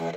Yo,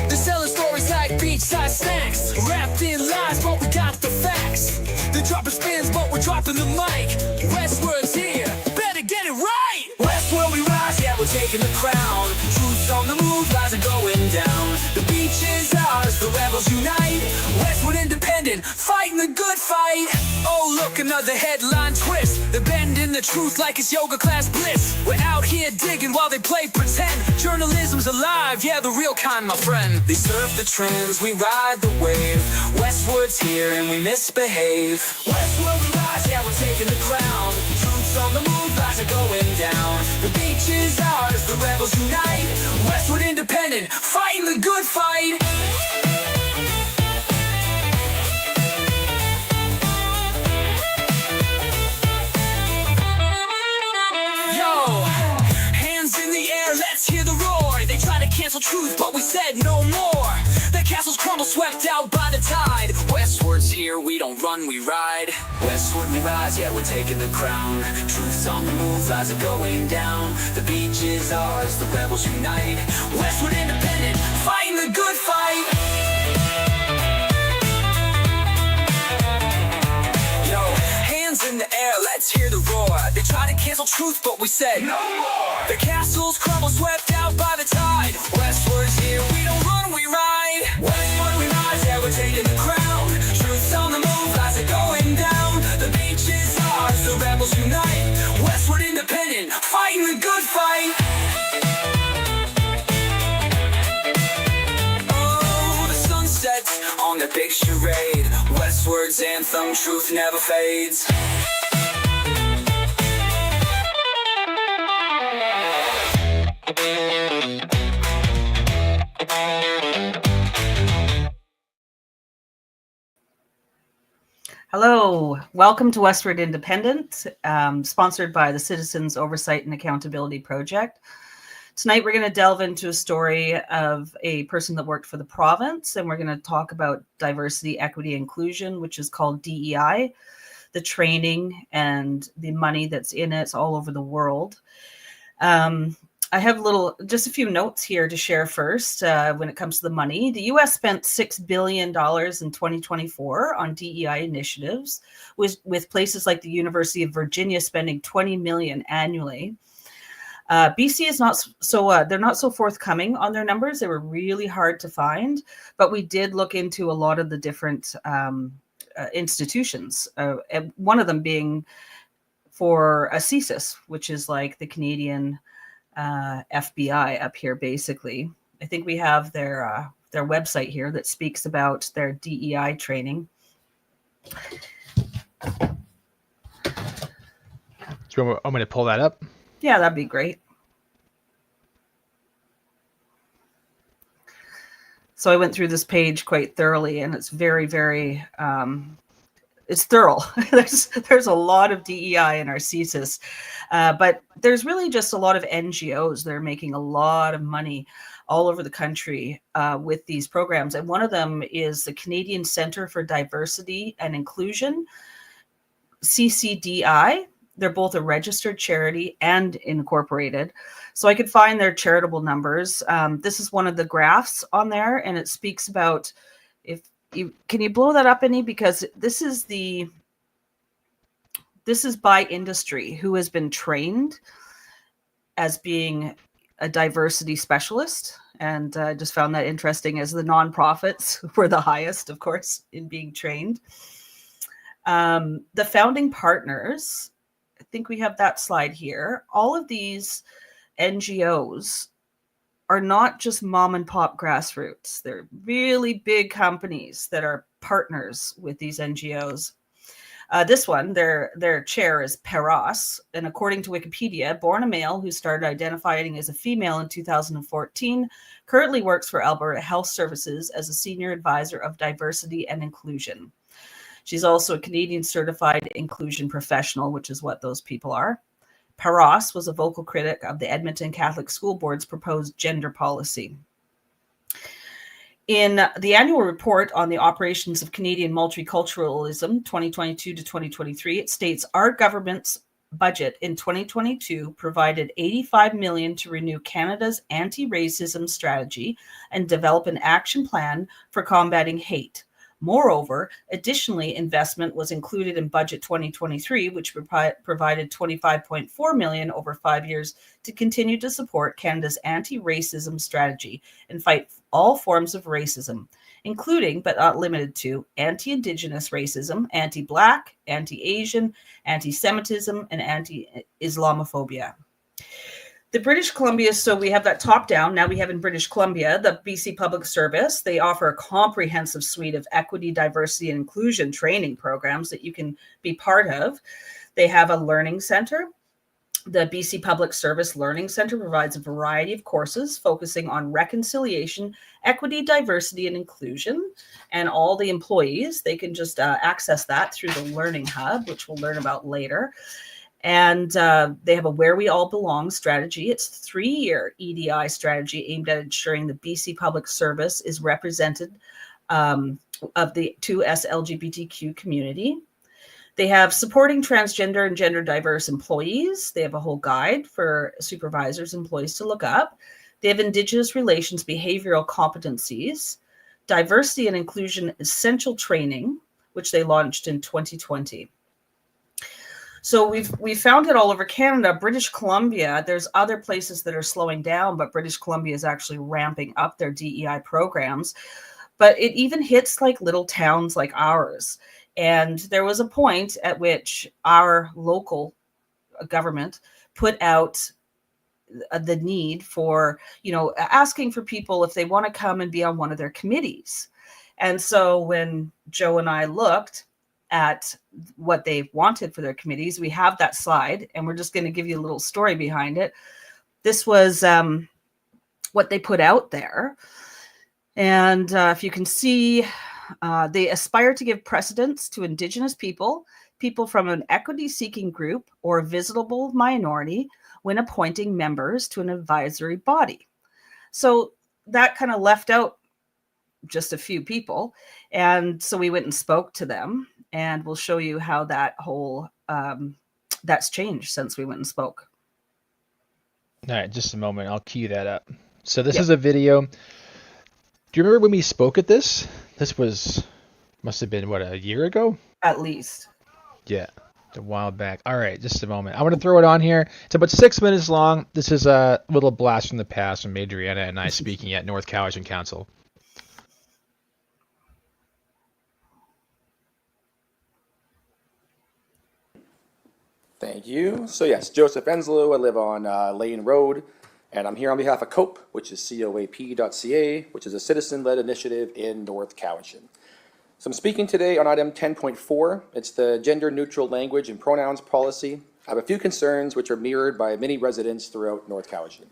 they're selling stories like beachside snacks, wrapped in lies, but we got the facts. They're dropping spins, but we're dropping the mic. Westward's here, better get it right. Westward we rise, yeah, we're taking the crown. Truth's on the move, lies are going down. The beach is ours, the rebels unite. Westward independent, fighting the good fight. Oh, look, another headline twist. They're bending the truth like it's yoga class bliss. We're out here digging while they play pretend. Journalism's alive, yeah, the real kind, my friend. They surf the trends, we ride the wave. Westward's here and we misbehave. Westward we rise, yeah, we're taking the crown. Truth's on the move, lies are going down. The beach is ours, the rebels unite. Westward independent, fighting the good fight. Let's hear the roar. They try to cancel truth, but we said no more. The castles crumble, swept out by the tide. Westward's here, we don't run, we ride. Westward we rise, yeah, we're taking the crown. Truth's on the move, lies are going down. The beach is ours, the rebels unite. Westward independent, fighting the good fight. Yo, hands in the air, let's hear the roar. They try to cancel truth, but we said no more. The castles crumble, swept out by the tide. Westward's here, we don't run, we ride. Westward we rise, yeah, we're taking the crown. Truth's on the move, lies are going down. The beach is ours, the rebels unite. Westward independent, fighting the good fight. Oh, the sun sets on the big charade. Westward's anthem, truth never fades. Hello, welcome to Westward Independent, sponsored by the Citizens Oversight and Accountability Project. Tonight we're going to delve into a story of a person that worked for the province, and we're going to talk about diversity, equity, inclusion, which is called DEI, the training and the money that's in it all over the world. I have just a few notes here to share first when it comes to the money. The U.S. spent $6 billion in 2024 on DEI initiatives, with places like the University of Virginia spending $20 million annually. BC is not they're not so forthcoming on their numbers. They were really hard to find, but we did look into a lot of the different institutions, and one of them being for a CSIS, which is like the Canadian FBI up here, basically. I think we have their website here that speaks about their DEI training. Do you want me to pull that up? Yeah, that'd be great. So I went through this page quite thoroughly, and it's very, very it's thorough. There's a lot of DEI in our CSIS, but there's really just a lot of NGOs that are making a lot of money all over the country with these programs. And one of them is the Canadian Centre for Diversity and Inclusion, CCDI. They're both a registered charity and incorporated. So I could find their charitable numbers. This is one of the graphs on there, and it speaks about can you blow that up any? Because this is by industry who has been trained as being a diversity specialist. And I just found that interesting, as the nonprofits were the highest, of course, in being trained. The founding partners, I think we have that slide here. All of these NGOs are not just mom and pop grassroots. They're really big companies that are partners with these NGOs. This one, their chair is Peros, and according to Wikipedia, born a male who started identifying as a female in 2014, currently works for Alberta Health Services as a senior advisor of diversity and inclusion. She's also a Canadian certified inclusion professional, which is what those people are. Peros was a vocal critic of the Edmonton Catholic School Board's proposed gender policy. In the annual report on the operations of Canadian multiculturalism 2022 to 2023, it states our government's budget in 2022 provided $85 million to renew Canada's anti-racism strategy and develop an action plan for combating hate. Moreover, additionally, investment was included in Budget 2023, which provided $25.4 million over 5 years to continue to support Canada's anti-racism strategy and fight all forms of racism, including but not limited to anti-Indigenous racism, anti-Black, anti-Asian, anti-Semitism, and anti-Islamophobia. The British Columbia, so we have that top down. Now we have in British Columbia, the BC Public Service. They offer a comprehensive suite of equity, diversity, and inclusion training programs that you can be part of. They have a learning center. The BC Public Service Learning Center provides a variety of courses focusing on reconciliation, equity, diversity, and inclusion. And all the employees, they can just access that through the Learning Hub, which we'll learn about later. And they have a Where We All Belong strategy. It's a 3-year EDI strategy aimed at ensuring the BC Public Service is represented of the 2S LGBTQ community. They have supporting transgender and gender diverse employees. They have a whole guide for supervisors, employees to look up. They have Indigenous relations behavioral competencies, diversity and inclusion essential training, which they launched in 2020. So we've found it all over Canada. British Columbia, there's other places that are slowing down, but British Columbia is actually ramping up their DEI programs. But it even hits like little towns like ours. And there was a point at which our local government put out the need for, asking for people if they want to come and be on one of their committees. And so when Joe and I looked at what they wanted for their committees, we have that slide, and we're just going to give you a little story behind it. This was what they put out there. And if you can see, they aspire to give precedence to Indigenous people from an equity-seeking group or visible minority when appointing members to an advisory body. So that kind of left out just a few people. And so we went and spoke to them, and we'll show you how that whole, that's changed since we went and spoke. All right, just a moment. I'll cue that up. So this is a video. Do you remember when we spoke at this? This must have been, a year ago? At least. Yeah, a while back. All right, just a moment. I want to throw it on here. It's about 6 minutes long. This is a little blast from the past from Adriana and I speaking at North Cowichan Council. Thank you. So yes, Joseph Enslow. I live on Lane Road, and I'm here on behalf of COAP, which is coap.ca, which is a citizen-led initiative in North Cowichan. So I'm speaking today on item 10.4. It's the gender-neutral language and pronouns policy. I have a few concerns which are mirrored by many residents throughout North Cowichan.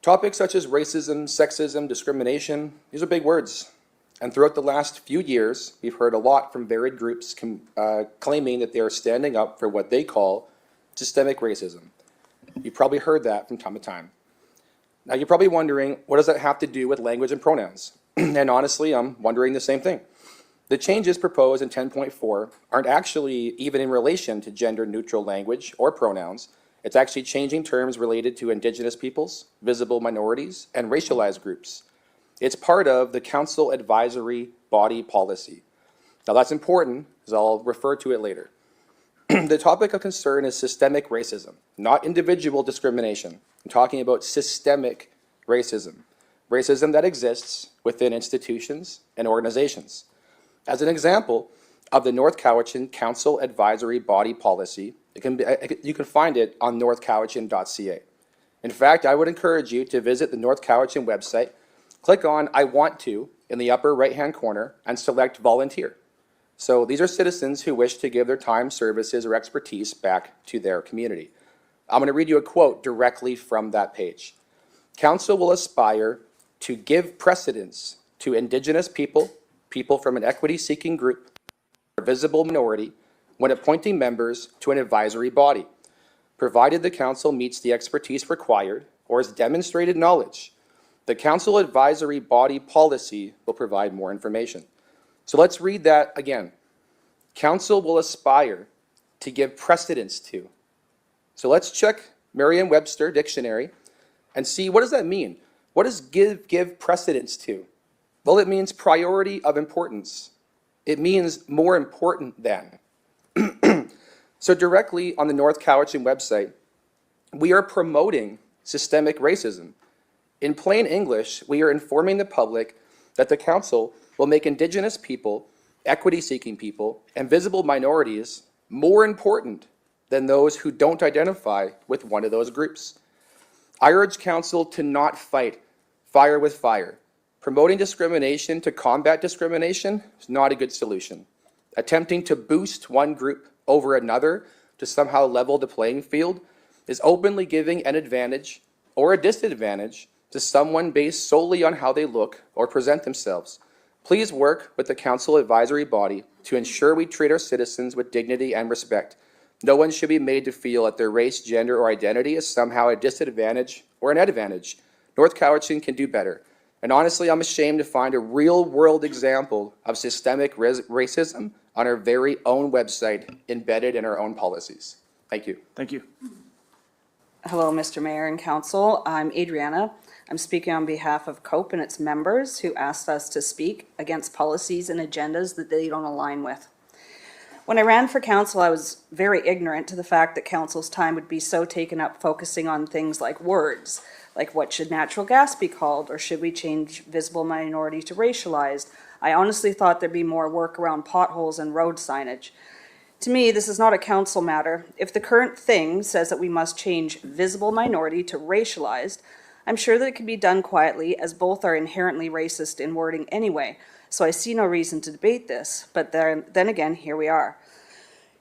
Topics such as racism, sexism, discrimination, these are big words. And throughout the last few years, we've heard a lot from varied groups claiming that they are standing up for what they call systemic racism. You've probably heard that from time to time. Now you're probably wondering, what does that have to do with language and pronouns? And honestly, I'm wondering the same thing. The changes proposed in 10.4 aren't actually even in relation to gender-neutral language or pronouns. It's actually changing terms related to Indigenous peoples, visible minorities, and racialized groups. It's part of the Council Advisory Body Policy. Now that's important, as I'll refer to it later. The topic of concern is systemic racism, not individual discrimination. I'm talking about systemic racism, racism that exists within institutions and organizations. As an example of the North Cowichan Council Advisory Body Policy, you can find it on northcowichan.ca. In fact, I would encourage you to visit the North Cowichan website, click on I Want To in the upper right-hand corner, and select Volunteer. So these are citizens who wish to give their time, services, or expertise back to their community. I'm going to read you a quote directly from that page. Council will aspire to give precedence to Indigenous people, people from an equity-seeking group, or visible minority, when appointing members to an advisory body, provided the council meets the expertise required or has demonstrated knowledge. The Council Advisory Body Policy will provide more information. So let's read that again. Council will aspire to give precedence to So let's check Merriam-Webster dictionary and see, what does that mean? What does give precedence to? Well, it means priority of importance. It means more important than. So directly on the North Cowichan website, we are promoting systemic racism. In plain English, we are informing the public that the council will make Indigenous people, equity-seeking people, and visible minorities more important than those who don't identify with one of those groups. I urge council to not fight fire with fire. Promoting discrimination to combat discrimination is not a good solution. Attempting to boost one group over another to somehow level the playing field is openly giving an advantage or a disadvantage to someone based solely on how they look or present themselves. Please work with the council advisory body to ensure we treat our citizens with dignity and respect. No one should be made to feel that their race, gender, or identity is somehow a disadvantage or an advantage. North Cowichan can do better. And honestly, I'm ashamed to find a real-world example of systemic racism on our very own website, embedded in our own policies. Thank you. Thank you. Hello, Mr. Mayor and Council. I'm Adriana. I'm speaking on behalf of COPE and its members who asked us to speak against policies and agendas that they don't align with. When I ran for council, I was very ignorant to the fact that council's time would be so taken up focusing on things like words, like what should natural gas be called, or should we change visible minority to racialized? I honestly thought there'd be more work around potholes and road signage. To me, this is not a council matter. If the current thing says that we must change visible minority to racialized, I'm sure that it can be done quietly, as both are inherently racist in wording anyway, so I see no reason to debate this, but then again, here we are.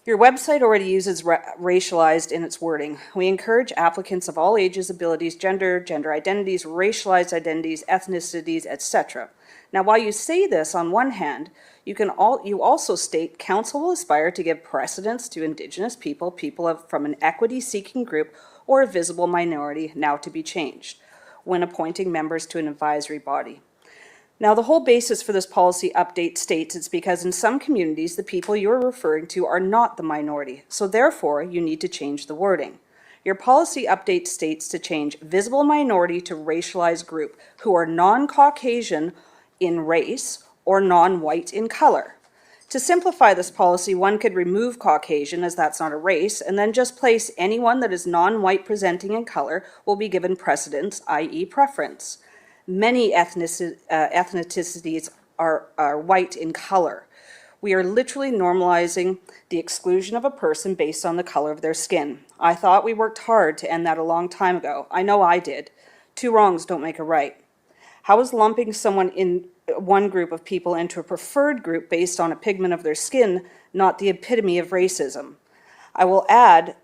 Your website already uses racialized in its wording. We encourage applicants of all ages, abilities, gender identities, racialized identities, ethnicities, etc. Now, while you say this on one hand, you also state council will aspire to give precedence to Indigenous people from an equity-seeking group or a visible minority now to be changed when appointing members to an advisory body. Now, the whole basis for this policy update states it's because in some communities, the people you're referring to are not the minority, so therefore you need to change the wording. Your policy update states to change visible minority to racialized group who are non-Caucasian in race or non-white in color. To simplify this policy, one could remove Caucasian, as that's not a race, and then just place anyone that is non-white presenting in color will be given precedence, i.e. preference. Many ethnicities are white in color. We are literally normalizing the exclusion of a person based on the color of their skin. I thought we worked hard to end that a long time ago. I know I did. Two wrongs don't make a right. How is lumping someone in one group of people into a preferred group based on a pigment of their skin not the epitome of racism? I will add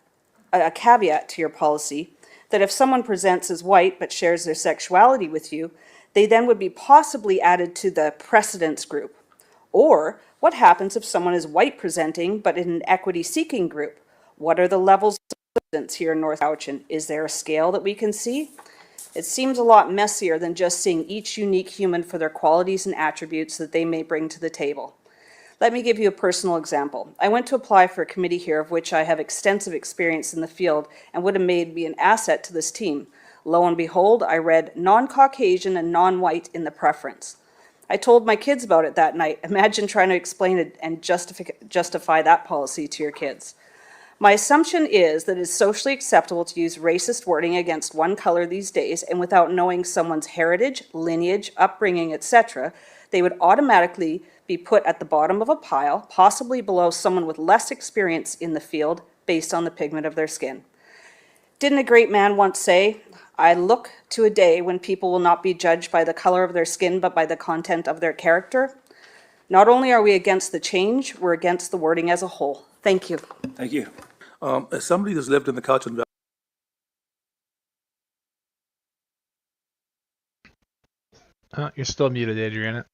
a caveat to your policy that if someone presents as white but shares their sexuality with you, they then would be possibly added to the precedence group. Or what happens if someone is white presenting but in an equity-seeking group? What are the levels of precedence here in North Cowichan? Is there a scale that we can see? It seems a lot messier than just seeing each unique human for their qualities and attributes that they may bring to the table. Let me give you a personal example. I went to apply for a committee here of which I have extensive experience in the field and would have made me an asset to this team. Lo and behold, I read non-Caucasian and non-white in the preference. I told my kids about it that night. Imagine trying to explain it and justify that policy to your kids. My assumption is that it is socially acceptable to use racist wording against one color these days, and without knowing someone's heritage, lineage, upbringing, etc., they would automatically be put at the bottom of a pile, possibly below someone with less experience in the field based on the pigment of their skin. Didn't a great man once say, "I look to a day when people will not be judged by the color of their skin, but by the content of their character"? Not only are we against the change, we're against the wording as a whole. Thank you. Thank you. As somebody that's lived in the Cowichan Valley. You're still muted, Adriana.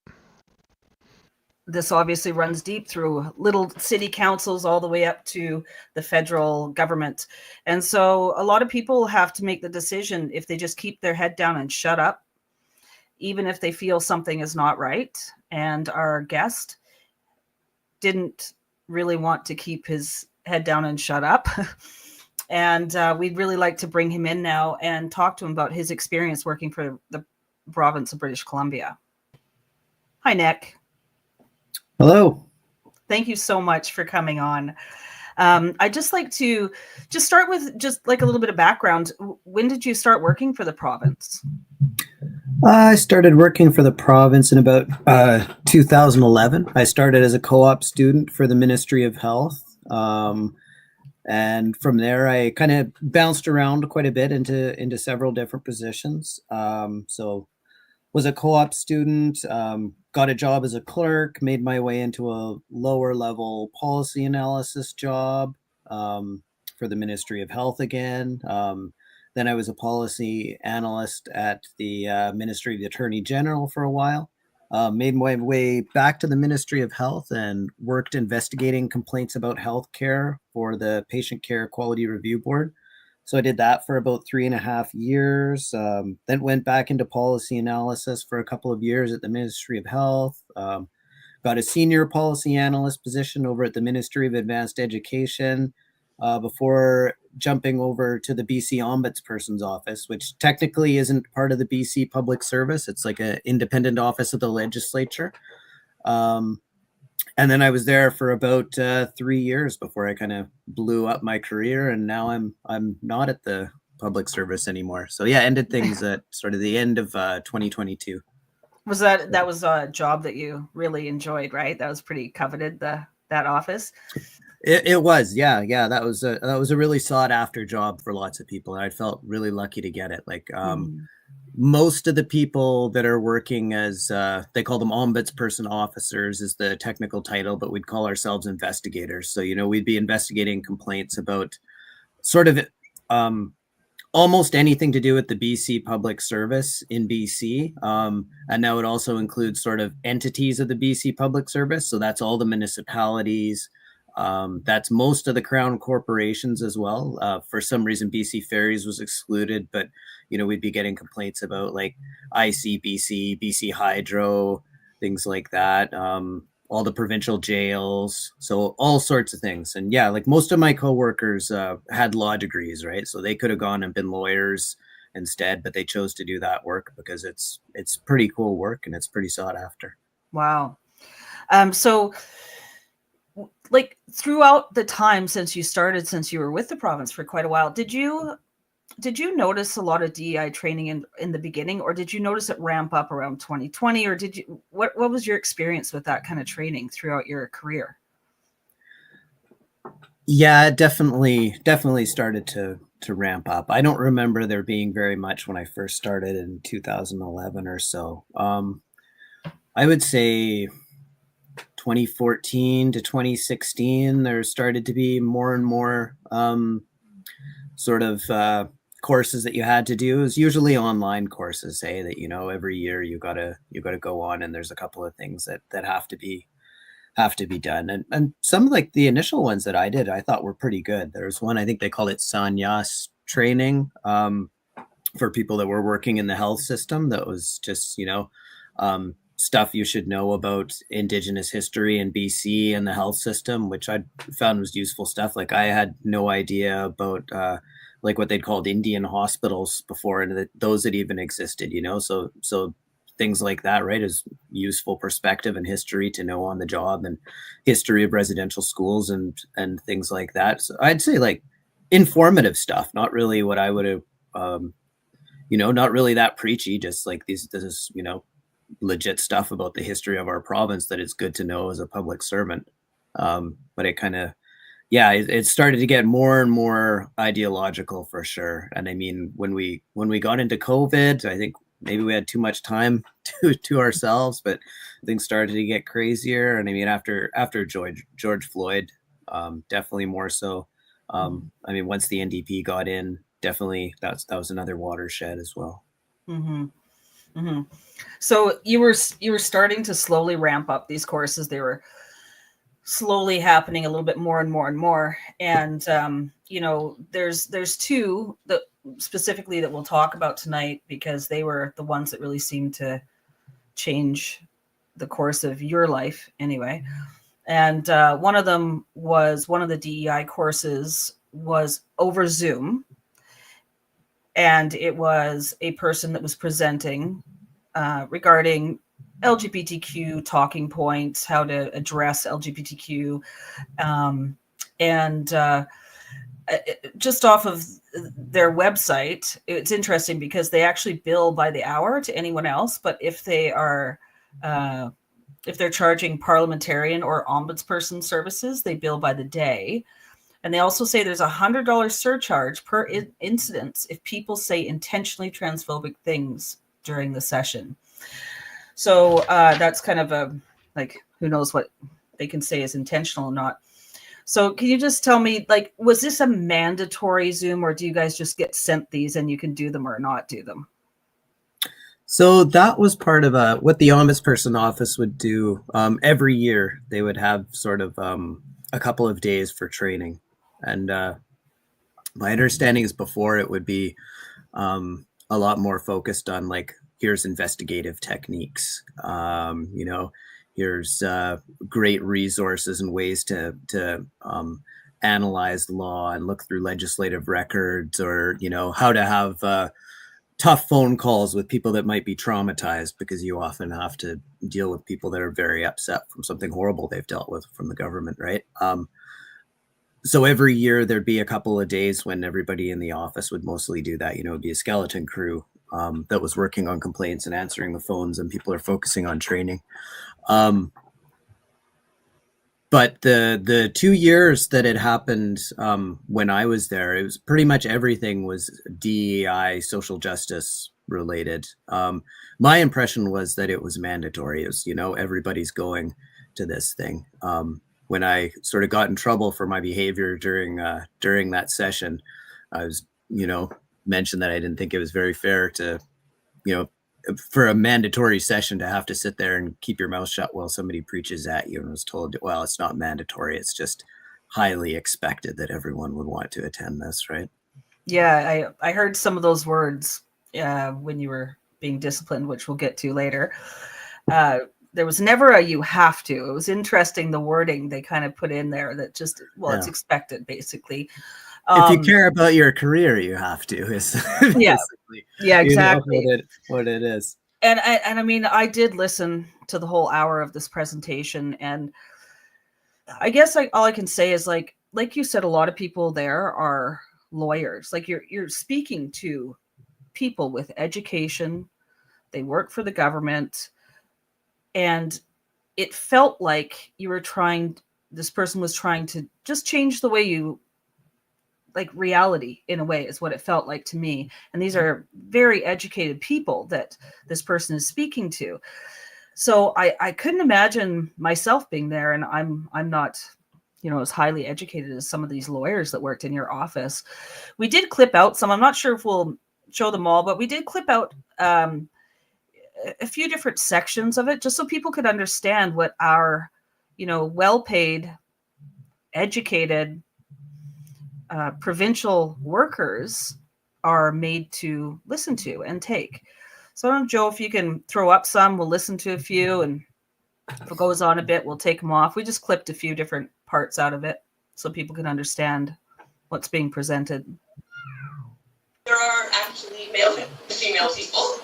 This obviously runs deep through little city councils all the way up to the federal government. And so a lot of people have to make the decision if they just keep their head down and shut up, even if they feel something is not right. And our guest didn't really want to keep his head down and shut up. And we'd really like to bring him in now and talk to him about his experience working for the province of British Columbia. Hi, Nick. Hello. Thank you so much for coming on. I'd just like to just start with just like a little bit of background. When did you start working for the province? I started working for the province in about 2011. I started as a co-op student for the Ministry of Health. And from there, I kind of bounced around quite a bit into several different positions. So was a co-op student, got a job as a clerk, made my way into a lower level policy analysis job for the Ministry of Health again. Then I was a policy analyst at the Ministry of the Attorney General for a while. Made my way back to the Ministry of Health and worked investigating complaints about healthcare for the Patient Care Quality Review Board. So I did that for about 3.5 years. Then went back into policy analysis for a couple of years at the Ministry of Health. Got a senior policy analyst position over at the Ministry of Advanced Education before jumping over to the BC Ombudsperson's office, which technically isn't part of the BC Public Service. It's like an independent office of the legislature. And then I was there for about 3 years before I kind of blew up my career, and now I'm not at the public service anymore. So yeah, ended things at sort of the end of 2022. Was that was a job that you really enjoyed, right? That was pretty coveted, that office. It was, yeah. That was a really sought after job for lots of people, and I felt really lucky to get it. Like most of the people that are working as they call them ombudsperson officers is the technical title, but we'd call ourselves investigators. So we'd be investigating complaints about sort of almost anything to do with the BC Public Service in BC, and now it also includes sort of entities of the BC Public Service. So that's all the municipalities. That's most of the Crown corporations as well. For some reason, BC Ferries was excluded, but we'd be getting complaints about like ICBC, BC Hydro, things like that. All the provincial jails, so all sorts of things. And yeah, like most of my coworkers had law degrees, right? So they could have gone and been lawyers instead, but they chose to do that work because it's pretty cool work and it's pretty sought after. Wow. So like throughout the time since you were with the province for quite a while, did you notice a lot of DEI training in the beginning, or did you notice it ramp up around 2020, or what was your experience with that kind of training throughout your career? Yeah, it definitely started to ramp up. I don't remember there being very much when I first started in 2011 or so. I would say 2014 to 2016, there started to be more and more sort of courses that you had to do. It was usually online courses, say that every year you gotta go on, and there's a couple of things that have to be done. And some of like the initial ones that I did, I thought were pretty good. There's one, I think they called it Sanyas training for people that were working in the health system. That was just stuff you should know about Indigenous history in BC and the health system, which I found was useful stuff. Like I had no idea about like what they'd called Indian hospitals before, and those that even existed, so things like that, right, is useful perspective and history to know on the job, and history of residential schools and things like that. So I'd say like informative stuff, not really what I would have, not really that preachy, just like this is, legit stuff about the history of our province that it's good to know as a public servant. But it kind of, it started to get more and more ideological for sure. And I mean, when we got into COVID, I think maybe we had too much time to ourselves, but things started to get crazier. And I mean, after George Floyd, definitely more so. I mean, once the NDP got in, definitely that was another watershed as well. Mm-hmm. Mm-hmm. So you were starting to slowly ramp up these courses. They were slowly happening a little bit more and more and more. And there's two that specifically that we'll talk about tonight, because they were the ones that really seemed to change the course of your life anyway. And one of them was one of the DEI courses was over Zoom, and it was a person that was presenting regarding LGBTQ talking points, how to address LGBTQ, and just off of their website, it's interesting because they actually bill by the hour to anyone else, but if they are if they're charging parliamentarian or ombudsperson services, they bill by the day. And they also say there's $100 surcharge per incident if people say intentionally transphobic things during the session. So that's kind of a, like, who knows what they can say is intentional or not. So can you just tell me, like, was this a mandatory Zoom, or do you guys just get sent these and you can do them or not do them? So that was part of what the Ombudsperson office would do. Every year they would have sort of a couple of days for training. And my understanding is before it would be a lot more focused on, like, here's investigative techniques, you know, here's great resources and ways to analyze law and look through legislative records, or, you know, how to have tough phone calls with people that might be traumatized, because you often have to deal with people that are very upset from something horrible they've dealt with from the government, right? So every year there'd be a couple of days when everybody in the office would mostly do that. You know, it'd be a skeleton crew that was working on complaints and answering the phones, and people are focusing on training. But the 2 years that it happened when I was there, it was pretty much everything was DEI, social justice related. My impression was that it was mandatory. It was, you know, everybody's going to this thing. When I sort of got in trouble for my behavior during that session, I was, you know, mentioned that I didn't think it was very fair to, you know, for a mandatory session to have to sit there and keep your mouth shut while somebody preaches at you. And I was told, well, it's not mandatory. It's just highly expected that everyone would want to attend this, right? Yeah, I heard some of those words when you were being disciplined, which we'll get to later. There was never a you have to. It was interesting, the wording they kind of put in there, that just, well, it's expected, basically. If you care about your career, you have to. Is yeah, exactly, you know what it is. And I mean, I did listen to the whole hour of this presentation, and I guess all I can say is, like you said, a lot of people there are lawyers. Like, you're speaking to people with education. They work for the government, and it felt like this person was trying to just change the way you, like, reality in a way, is what it felt like to me. And these are very educated people that this person is speaking to. So I couldn't imagine myself being there, and I'm not, you know, as highly educated as some of these lawyers that worked in your office. We did clip out some. I'm not sure if we'll show them all, but we did clip out a few different sections of it, just so people could understand what our, you know, well-paid, educated provincial workers are made to listen to and take. So I don't know, Joe, if you can throw up some, we'll listen to a few, and if it goes on a bit, we'll take them off. We just clipped a few different parts out of it so people can understand what's being presented. There are actually male and female people.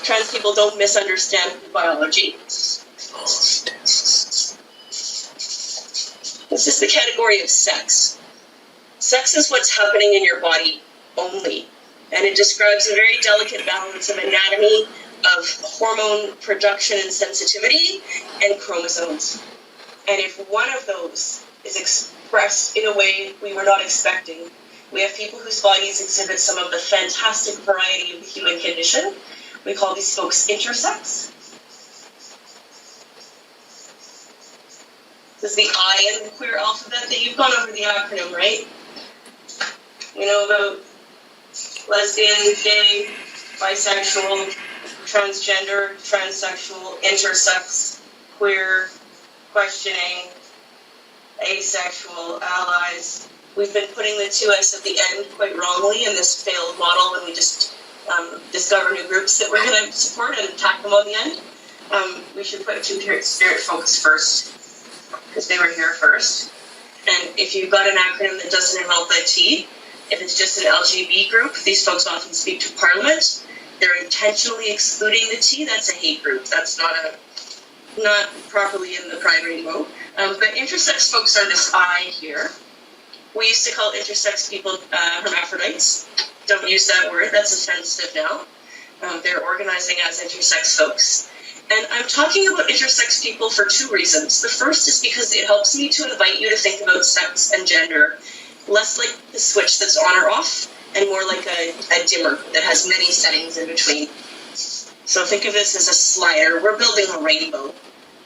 Trans people don't misunderstand biology. This is the category of sex. Sex is what's happening in your body only, and it describes a very delicate balance of anatomy, of hormone production and sensitivity, and chromosomes. And if one of those is expressed in a way we were not expecting, we have people whose bodies exhibit some of the fantastic variety of the human condition. We call these folks intersex. This is the I in the queer alphabet that you've gone over the acronym, right? We know about lesbian, gay, bisexual, transgender, transsexual, intersex, queer, questioning, asexual, allies. We've been putting the two S at the end quite wrongly in this failed model when we just discover new groups that we're going to support and tack them on the end. We should put two-spirit focus first, because they were here first. And if you've got an acronym that doesn't involve the T, if it's just an LGB group, these folks often speak to Parliament. They're intentionally excluding the T. That's a hate group. That's not properly in the Pride rainbow. But intersex folks are this I here. We used to call intersex people hermaphrodites. Don't use that word. That's offensive now. They're organizing as intersex folks. And I'm talking about intersex people for two reasons. The first is because it helps me to invite you to think about sex and gender less like the switch that's on or off, and more like a dimmer that has many settings in between. So think of this as a slider. We're building a rainbow.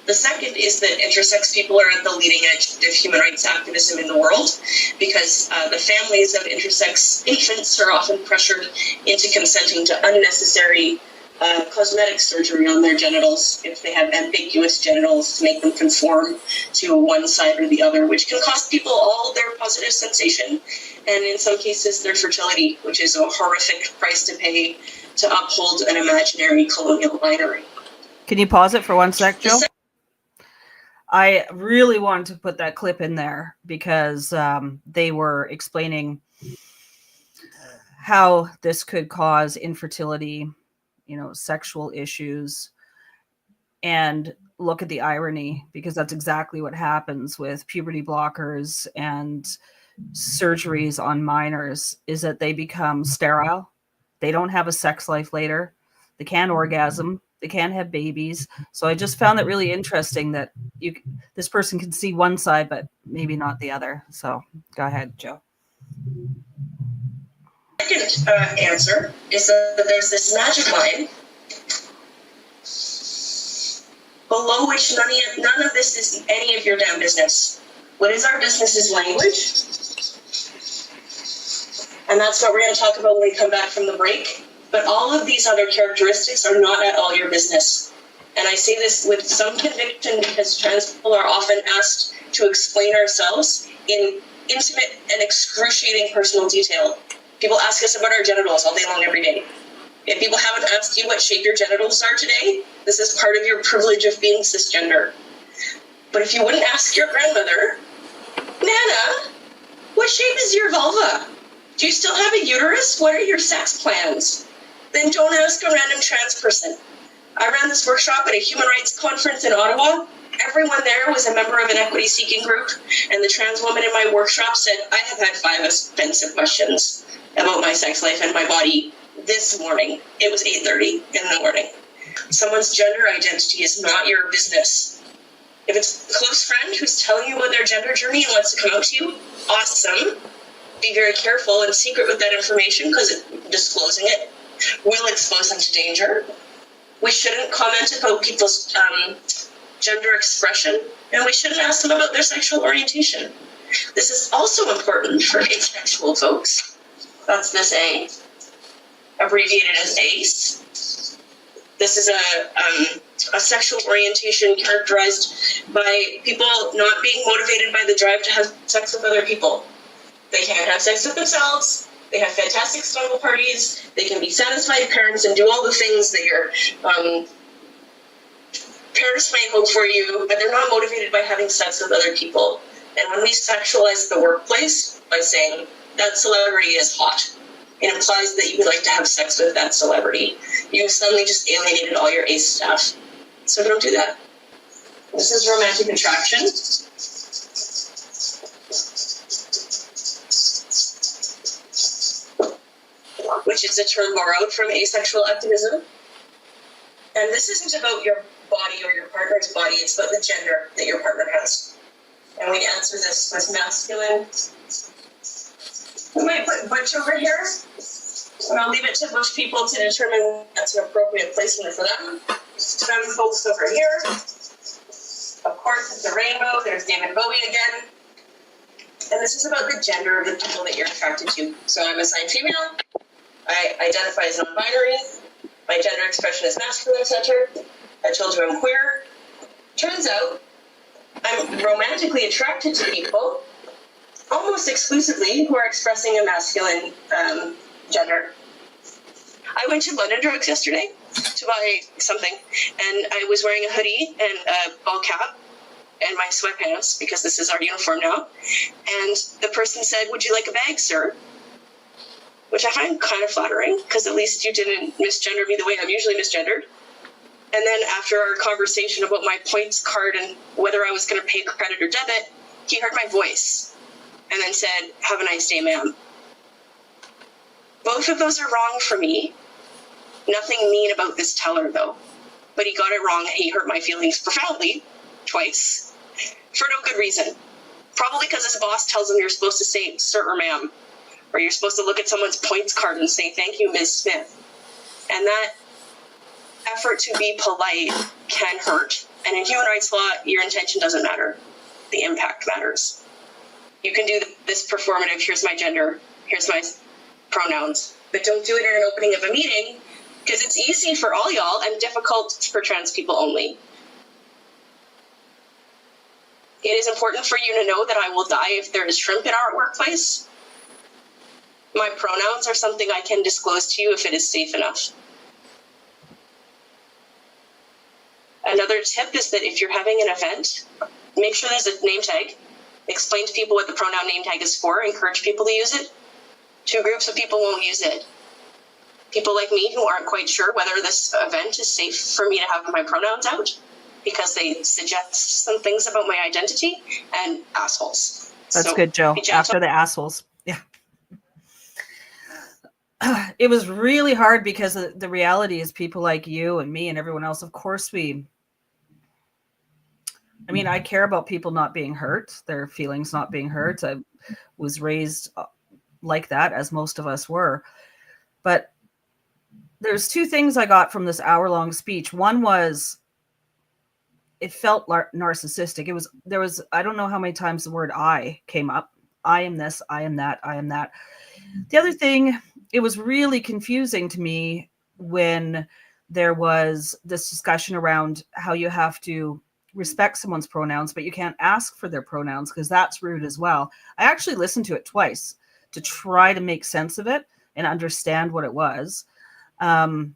The second is that intersex people are at the leading edge of human rights activism in the world, because the families of intersex infants are often pressured into consenting to unnecessary cosmetic surgery on their genitals if they have ambiguous genitals to make them conform to one side or the other, which can cost people all their positive sensation and in some cases their fertility, which is a horrific price to pay to uphold an imaginary colonial binary. Can you pause it for 1 sec, Joe? I really wanted to put that clip in there because they were explaining how this could cause infertility, sexual issues, and look at the irony, because that's exactly what happens with puberty blockers and surgeries on minors, is that they become sterile. They don't have a sex life later. They can't orgasm. They can't have babies. So I just found it really interesting that this person can see one side, but maybe not the other. So go ahead, Joe. Second answer is that there's this magic line below which none of this is any of your damn business. What is our business is language. And that's what we're going to talk about when we come back from the break. But all of these other characteristics are not at all your business. And I say this with some conviction because trans people are often asked to explain ourselves in intimate and excruciating personal detail. People ask us about our genitals all day long, every day. If people haven't asked you what shape your genitals are today, this is part of your privilege of being cisgender. But if you wouldn't ask your grandmother, Nana, what shape is your vulva? Do you still have a uterus? What are your sex plans? Then don't ask a random trans person. I ran this workshop at a human rights conference in Ottawa. Everyone there was a member of an equity-seeking group, and the trans woman in my workshop said, I have had 5 offensive questions about my sex life and my body this morning. It was 8:30 in the morning. Someone's gender identity is not your business. If it's a close friend who's telling you about their gender journey and wants to come out to you, awesome. Be very careful and secret with that information, because disclosing it will expose them to danger. We shouldn't comment about people's gender expression, and we shouldn't ask them about their sexual orientation. This is also important for asexual folks. That's this A, abbreviated as ACE. This is a sexual orientation characterized by people not being motivated by the drive to have sex with other people. They can't have sex with themselves. They have fantastic snuggle parties. They can be satisfied parents and do all the things that your parents might hope for you, but they're not motivated by having sex with other people. And when we sexualize the workplace by saying that celebrity is hot, it implies that you would like to have sex with that celebrity. You've suddenly just alienated all your ACE staff. So don't do that. This is romantic attraction. Which is a term borrowed from asexual activism. And this isn't about your body or your partner's body, it's about the gender that your partner has. And we answer this with masculine. We might put butch over here, and I'll leave it to butch people to determine that's an appropriate placement for them. Femme folks over here. Of course, it's a rainbow. There's David Bowie again. And this is about the gender of the people that you're attracted to. So I'm assigned female. I identify as non-binary. My gender expression is masculine centered. I told you I'm queer. Turns out I'm romantically attracted to people almost exclusively who are expressing a masculine gender. I went to London Drugs yesterday to buy something, and I was wearing a hoodie and a ball cap, and my sweatpants, because this is our uniform now. And the person said, "Would you like a bag, sir?" Which I find kind of flattering, because at least you didn't misgender me the way I'm usually misgendered. And then after our conversation about my points card and whether I was going to pay credit or debit, he heard my voice and then said, "Have a nice day, ma'am." Both of those are wrong for me. Nothing mean about this teller, though. But he got it wrong, and he hurt my feelings profoundly, twice, for no good reason. Probably because his boss tells him you're supposed to say "sir" or "ma'am," or you're supposed to look at someone's points card and say, "Thank you, Ms. Smith." And that effort to be polite can hurt. And in human rights law, your intention doesn't matter. The impact matters. You can do this performative, "here's my gender, here's my pronouns," but don't do it in an opening of a meeting, because it's easy for all y'all and difficult for trans people only. It is important for you to know that I will die if there is shrimp in our workplace. My pronouns are something I can disclose to you if it is safe enough. Another tip is that if you're having an event, make sure there's a name tag. Explain to people what the pronoun name tag is for. Encourage people to use it. Two groups of people won't use it. People like me who aren't quite sure whether this event is safe for me to have my pronouns out because they suggest some things about my identity, and assholes. That's So, good, Joe. be gentle. After the assholes. Yeah. It was really hard because the reality is people like you and me and everyone else, of course I care about people not being hurt, their feelings not being hurt. I was raised like that, as most of us were. But there's two things I got from this hour-long speech. One was it felt narcissistic. I don't know how many times the word "I" came up. I am this, I am that, I am that. The other thing, it was really confusing to me when there was this discussion around how you have to respect someone's pronouns, but you can't ask for their pronouns because that's rude as well. I actually listened to it twice to try to make sense of it and understand what it was. And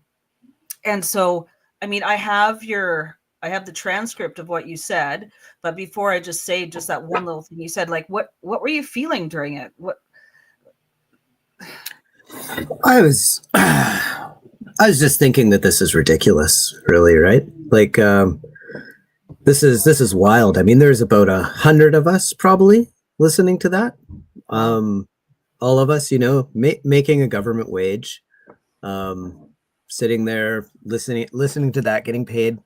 so, I have the transcript of what you said, but before I just say just that one little thing you said, like, what were you feeling during it? I was just thinking that this is ridiculous, really, right? Like, this is wild. There's about 100 of us probably listening to that. All of us, making a government wage, sitting there listening to that, getting paid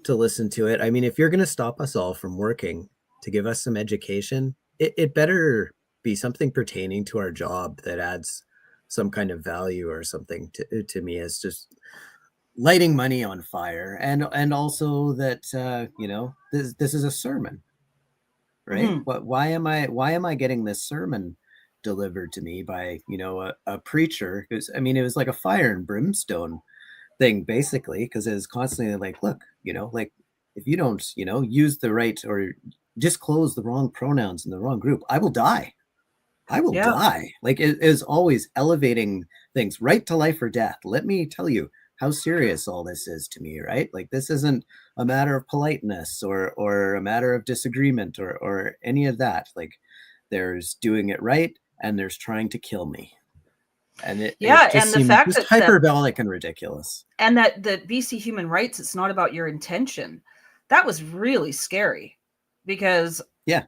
to listen to it. If you're going to stop us all from working to give us some education, it better be something pertaining to our job that adds some kind of value or something to me. As just lighting money on fire, and also that this is a sermon, right? Mm-hmm. Why am I getting this sermon delivered to me by a preacher who's it was like a fire and brimstone thing, basically, because it was constantly like, look, like, if you don't use the right or disclose the wrong pronouns in the wrong group, I will die. Die. Like, it is always elevating things right to life or death. Let me tell you how serious all this is to me, right? Like, this isn't a matter of politeness or a matter of disagreement or any of that. Like, there's doing it right and there's trying to kill me. And it just and the seems fact just that hyperbolic and ridiculous. And that BC Human Rights, it's not about your intention. That was really scary because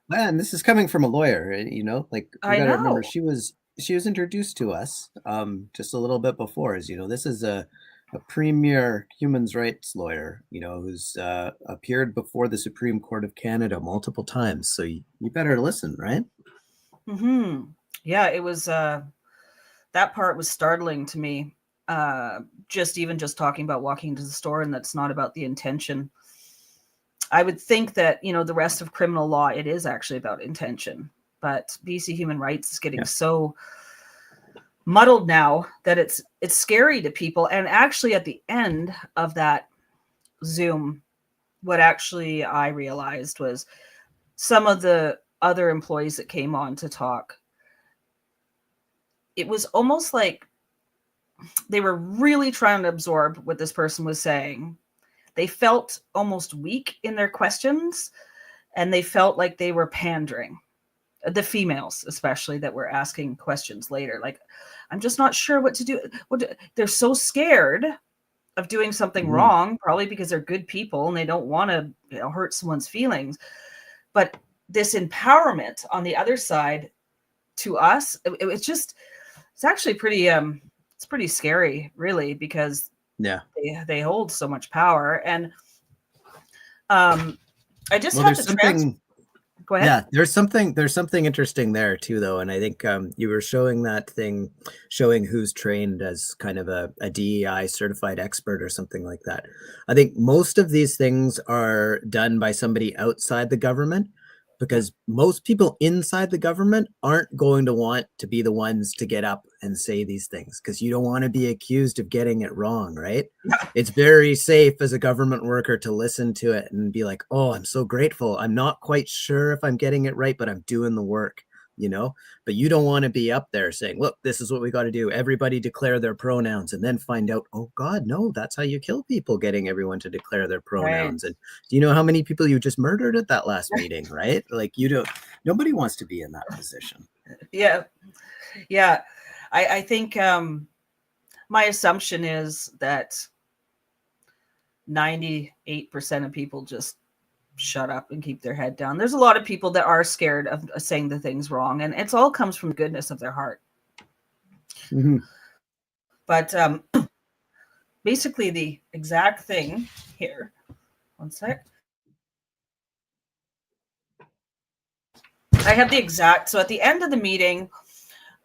and this is coming from a lawyer, like, we got to remember she was introduced to us just a little bit before, as this is a premier human rights lawyer, who's appeared before the Supreme Court of Canada multiple times. So you better listen, right? Mm-hmm. Yeah, it was that part was startling to me. Just talking about walking into the store, and that's not about the intention. I would think that, the rest of criminal law, it is actually about intention, but BC Human Rights is getting so muddled now that it's scary to people. And actually at the end of that Zoom, what actually I realized was some of the other employees that came on to talk, it was almost like they were really trying to absorb what this person was saying. They felt almost weak in their questions. and they felt like they were pandering. The females, especially, that were asking questions later, like, I'm just not sure what to do. They're so scared of doing something wrong, probably because they're good people and they don't want to, hurt someone's feelings. But this empowerment on the other side to us, it's actually pretty, it's pretty scary, really, because they hold so much power. And I just had to Go ahead. Yeah, there's something interesting there too, though, and I think you were showing that thing, showing who's trained as kind of a DEI certified expert or something like that. I think most of these things are done by somebody outside the government, because most people inside the government aren't going to want to be the ones to get up and say these things, because you don't want to be accused of getting it wrong, right? It's very safe as a government worker to listen to it and be like, oh, I'm so grateful. I'm not quite sure if I'm getting it right, but I'm doing the work, but you don't want to be up there saying, look, this is what we got to do. Everybody declare their pronouns, and then find out, oh God, no, that's how you kill people, getting everyone to declare their pronouns. Right. And do you know how many people you just murdered at that last meeting, right? Like, nobody wants to be in that position. Yeah. I think my assumption is that 98% of people just shut up and keep their head down. There's a lot of people that are scared of saying the things wrong, and it's all comes from the goodness of their heart. Mm-hmm. But basically the exact thing here, one sec. I have the exact, so at the end of the meeting,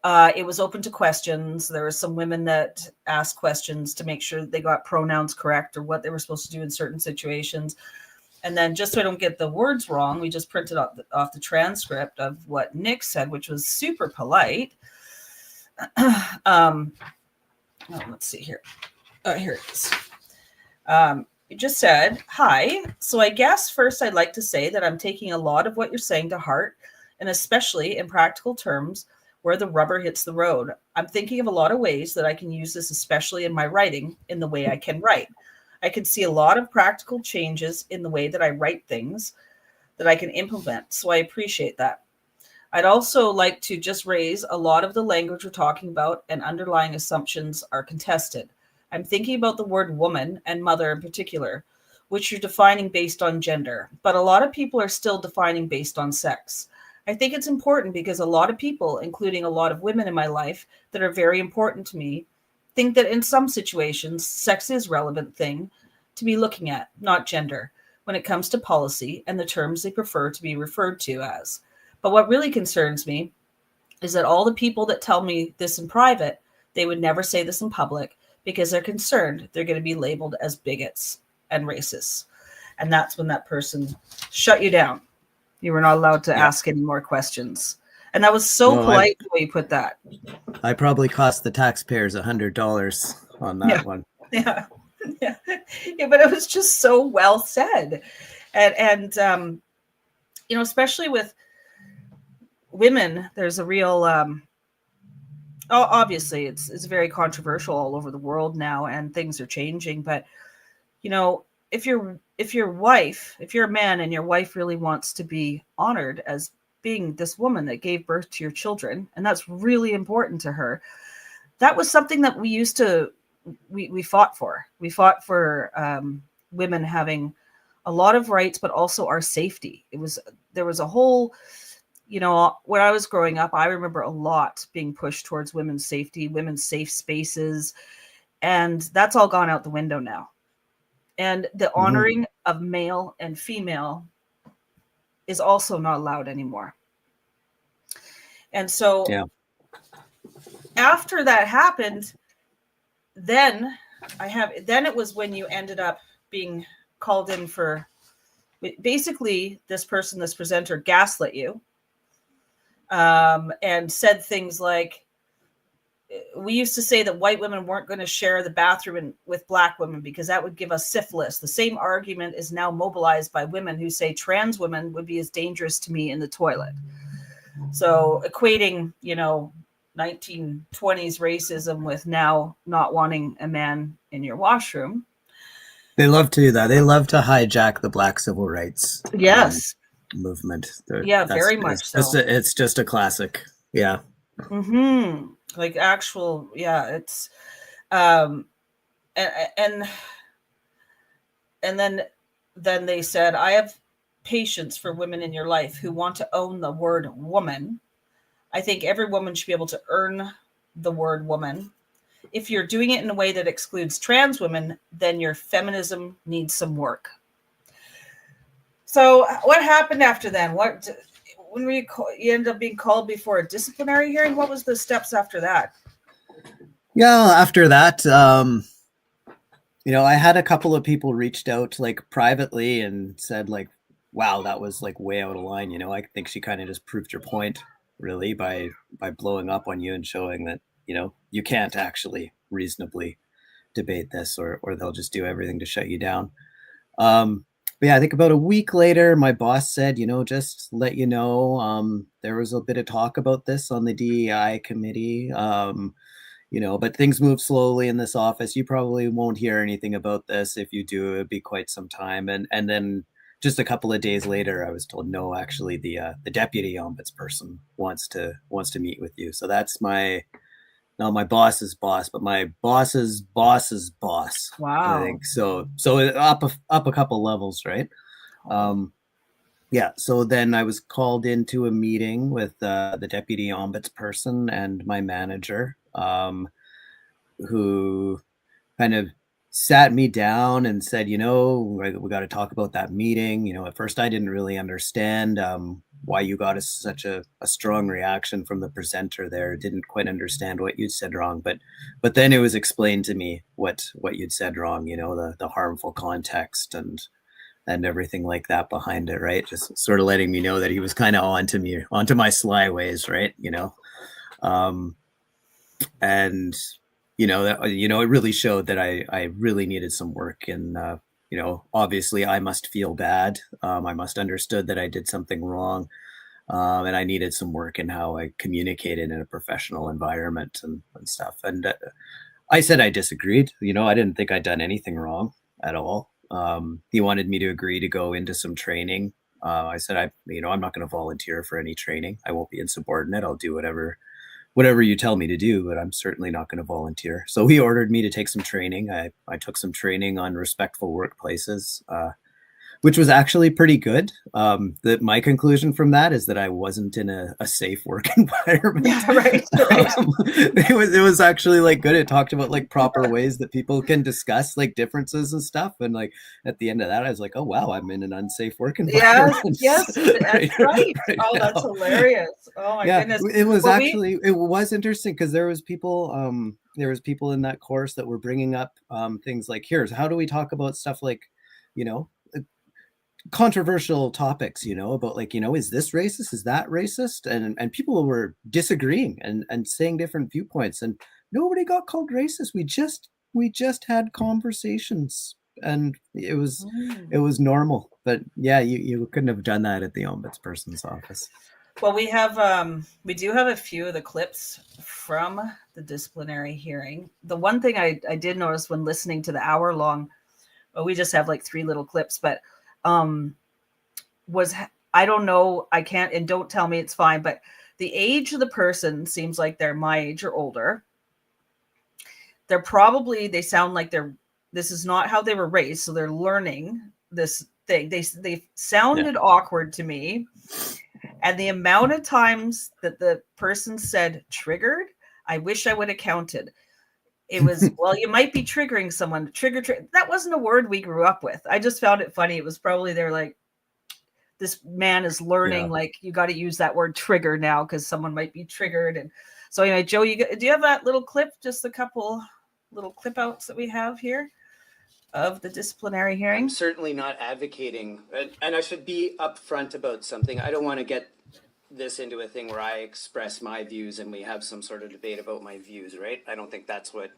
it was open to questions. There were some women that asked questions to make sure they got pronouns correct or what they were supposed to do in certain situations. And then, just so I don't get the words wrong, we just printed off the transcript of what Nick said, which was super polite. Let's see here. Here it is. It just said, hi. So I guess first I'd like to say that I'm taking a lot of what you're saying to heart, and especially in practical terms where the rubber hits the road. I'm thinking of a lot of ways that I can use this, especially in my writing, in the way I can write. I can see a lot of practical changes in the way that I write things that I can implement. So I appreciate that. I'd also like to just raise a lot of the language we're talking about and underlying assumptions are contested. I'm thinking about the word woman and mother in particular, which you're defining based on gender, but a lot of people are still defining based on sex. I think it's important because a lot of people, including a lot of women in my life that are very important to me, think that in some situations, sex is a relevant thing to be looking at, not gender, when it comes to policy and the terms they prefer to be referred to as. But what really concerns me is that all the people that tell me this in private, they would never say this in public because they're concerned they're going to be labeled as bigots and racists. And that's when that person shut you down. You were not allowed to ask any more questions. And that was so polite the way you put that. I probably cost the taxpayers $100 on that one. Yeah, but it was just so well said. And especially with women, there's a real, obviously it's very controversial all over the world now and things are changing. But, if you're a man and your wife really wants to be honored as being this woman that gave birth to your children, and that's really important to her, that was something that we fought for. We fought for women having a lot of rights, but also our safety. There was a whole, when I was growing up, I remember a lot being pushed towards women's safety, women's safe spaces, and that's all gone out the window now. And the honoring of male and female is also not allowed anymore. And so after that happened, then it was when you ended up being called in for, basically this presenter gaslit you and said things like, we used to say that white women weren't going to share the bathroom with black women because that would give us syphilis. The same argument is now mobilized by women who say trans women would be as dangerous to me in the toilet. So equating, 1920s racism with now not wanting a man in your washroom. They love to do that. They love to hijack the Black civil rights. Yes. movement. Yeah, very much so. It's just a classic. Yeah. Like actual, yeah, it's um and then they said, I have patience for women in your life who want to own the word woman. I think every woman should be able to earn the word woman. If you're doing it in a way that excludes trans women, then your feminism needs some work. So what happened after then? When you ended up being called before a disciplinary hearing? What was the steps after that? Yeah, after that, I had a couple of people reached out like privately and said like, wow, that was like way out of line. I think she kind of just proved your point really by blowing up on you and showing that, you can't actually reasonably debate this or they'll just do everything to shut you down. But yeah, I think about a week later, my boss said, just let you know, there was a bit of talk about this on the DEI committee. But things move slowly in this office. You probably won't hear anything about this. If you do, it'd be quite some time. And then just a couple of days later, I was told, no, actually the deputy ombudsperson wants to meet with you. So that's not my boss's boss, but my boss's boss's boss. Wow. I think so up a couple levels, right? Yeah. So then I was called into a meeting with the deputy ombudsperson and my manager, who kind of sat me down and said, we got to talk about that meeting. At first I didn't really understand why you got such a strong reaction from the presenter there. Didn't quite understand what you'd said wrong, but then it was explained to me what you'd said wrong, the harmful context and everything like that behind it, right? Just sort of letting me know that he was kind of onto my sly ways, right? And it really showed that I really needed some work. And obviously I must feel bad. I must understood that I did something wrong, and I needed some work in how I communicated in a professional environment and stuff. And I said I disagreed. I didn't think I'd done anything wrong at all. He wanted me to agree to go into some training. I said I'm not going to volunteer for any training. I won't be insubordinate. I'll do whatever you tell me to do, but I'm certainly not going to volunteer. So he ordered me to take some training. I took some training on respectful workplaces, which was actually pretty good. My conclusion from that is that I wasn't in a safe work environment. Yeah, right. It was actually like good. It talked about like proper ways that people can discuss like differences and stuff. And like at the end of that, I was like, oh wow, I'm in an unsafe work environment. Yes, that's right. Oh, now. That's hilarious. Oh my goodness. It was it was interesting because there was people in that course that were bringing up things like, how do we talk about stuff like, controversial topics, about like, is this racist? Is that racist? And people were disagreeing and saying different viewpoints, and nobody got called racist. We just had conversations, and it was normal. But yeah, you couldn't have done that at the ombudsperson's office. Well, we do have a few of the clips from the disciplinary hearing. The one thing I did notice when listening to the hour long, we just have like 3 little clips, but was, I don't know, I can't, and don't tell me it's fine, but the age of the person seems like they're my age or older. They sound like this is not how they were raised, so they're learning this thing. They sounded awkward to me. And the amount of times that the person said triggered, I wish I would have counted. It was, well, you might be triggering someone. Trigger. That wasn't a word we grew up with. I just found it funny. It was probably they're like, this man is learning, like, you got to use that word trigger now because someone might be triggered. And so anyway, Joe, do you have that little clip? Just a couple little clip outs that we have here of the disciplinary hearing. I'm certainly not advocating, and I should be upfront about something. I don't want to get this into a thing where I express my views and we have some sort of debate about my views, right? I don't think that's what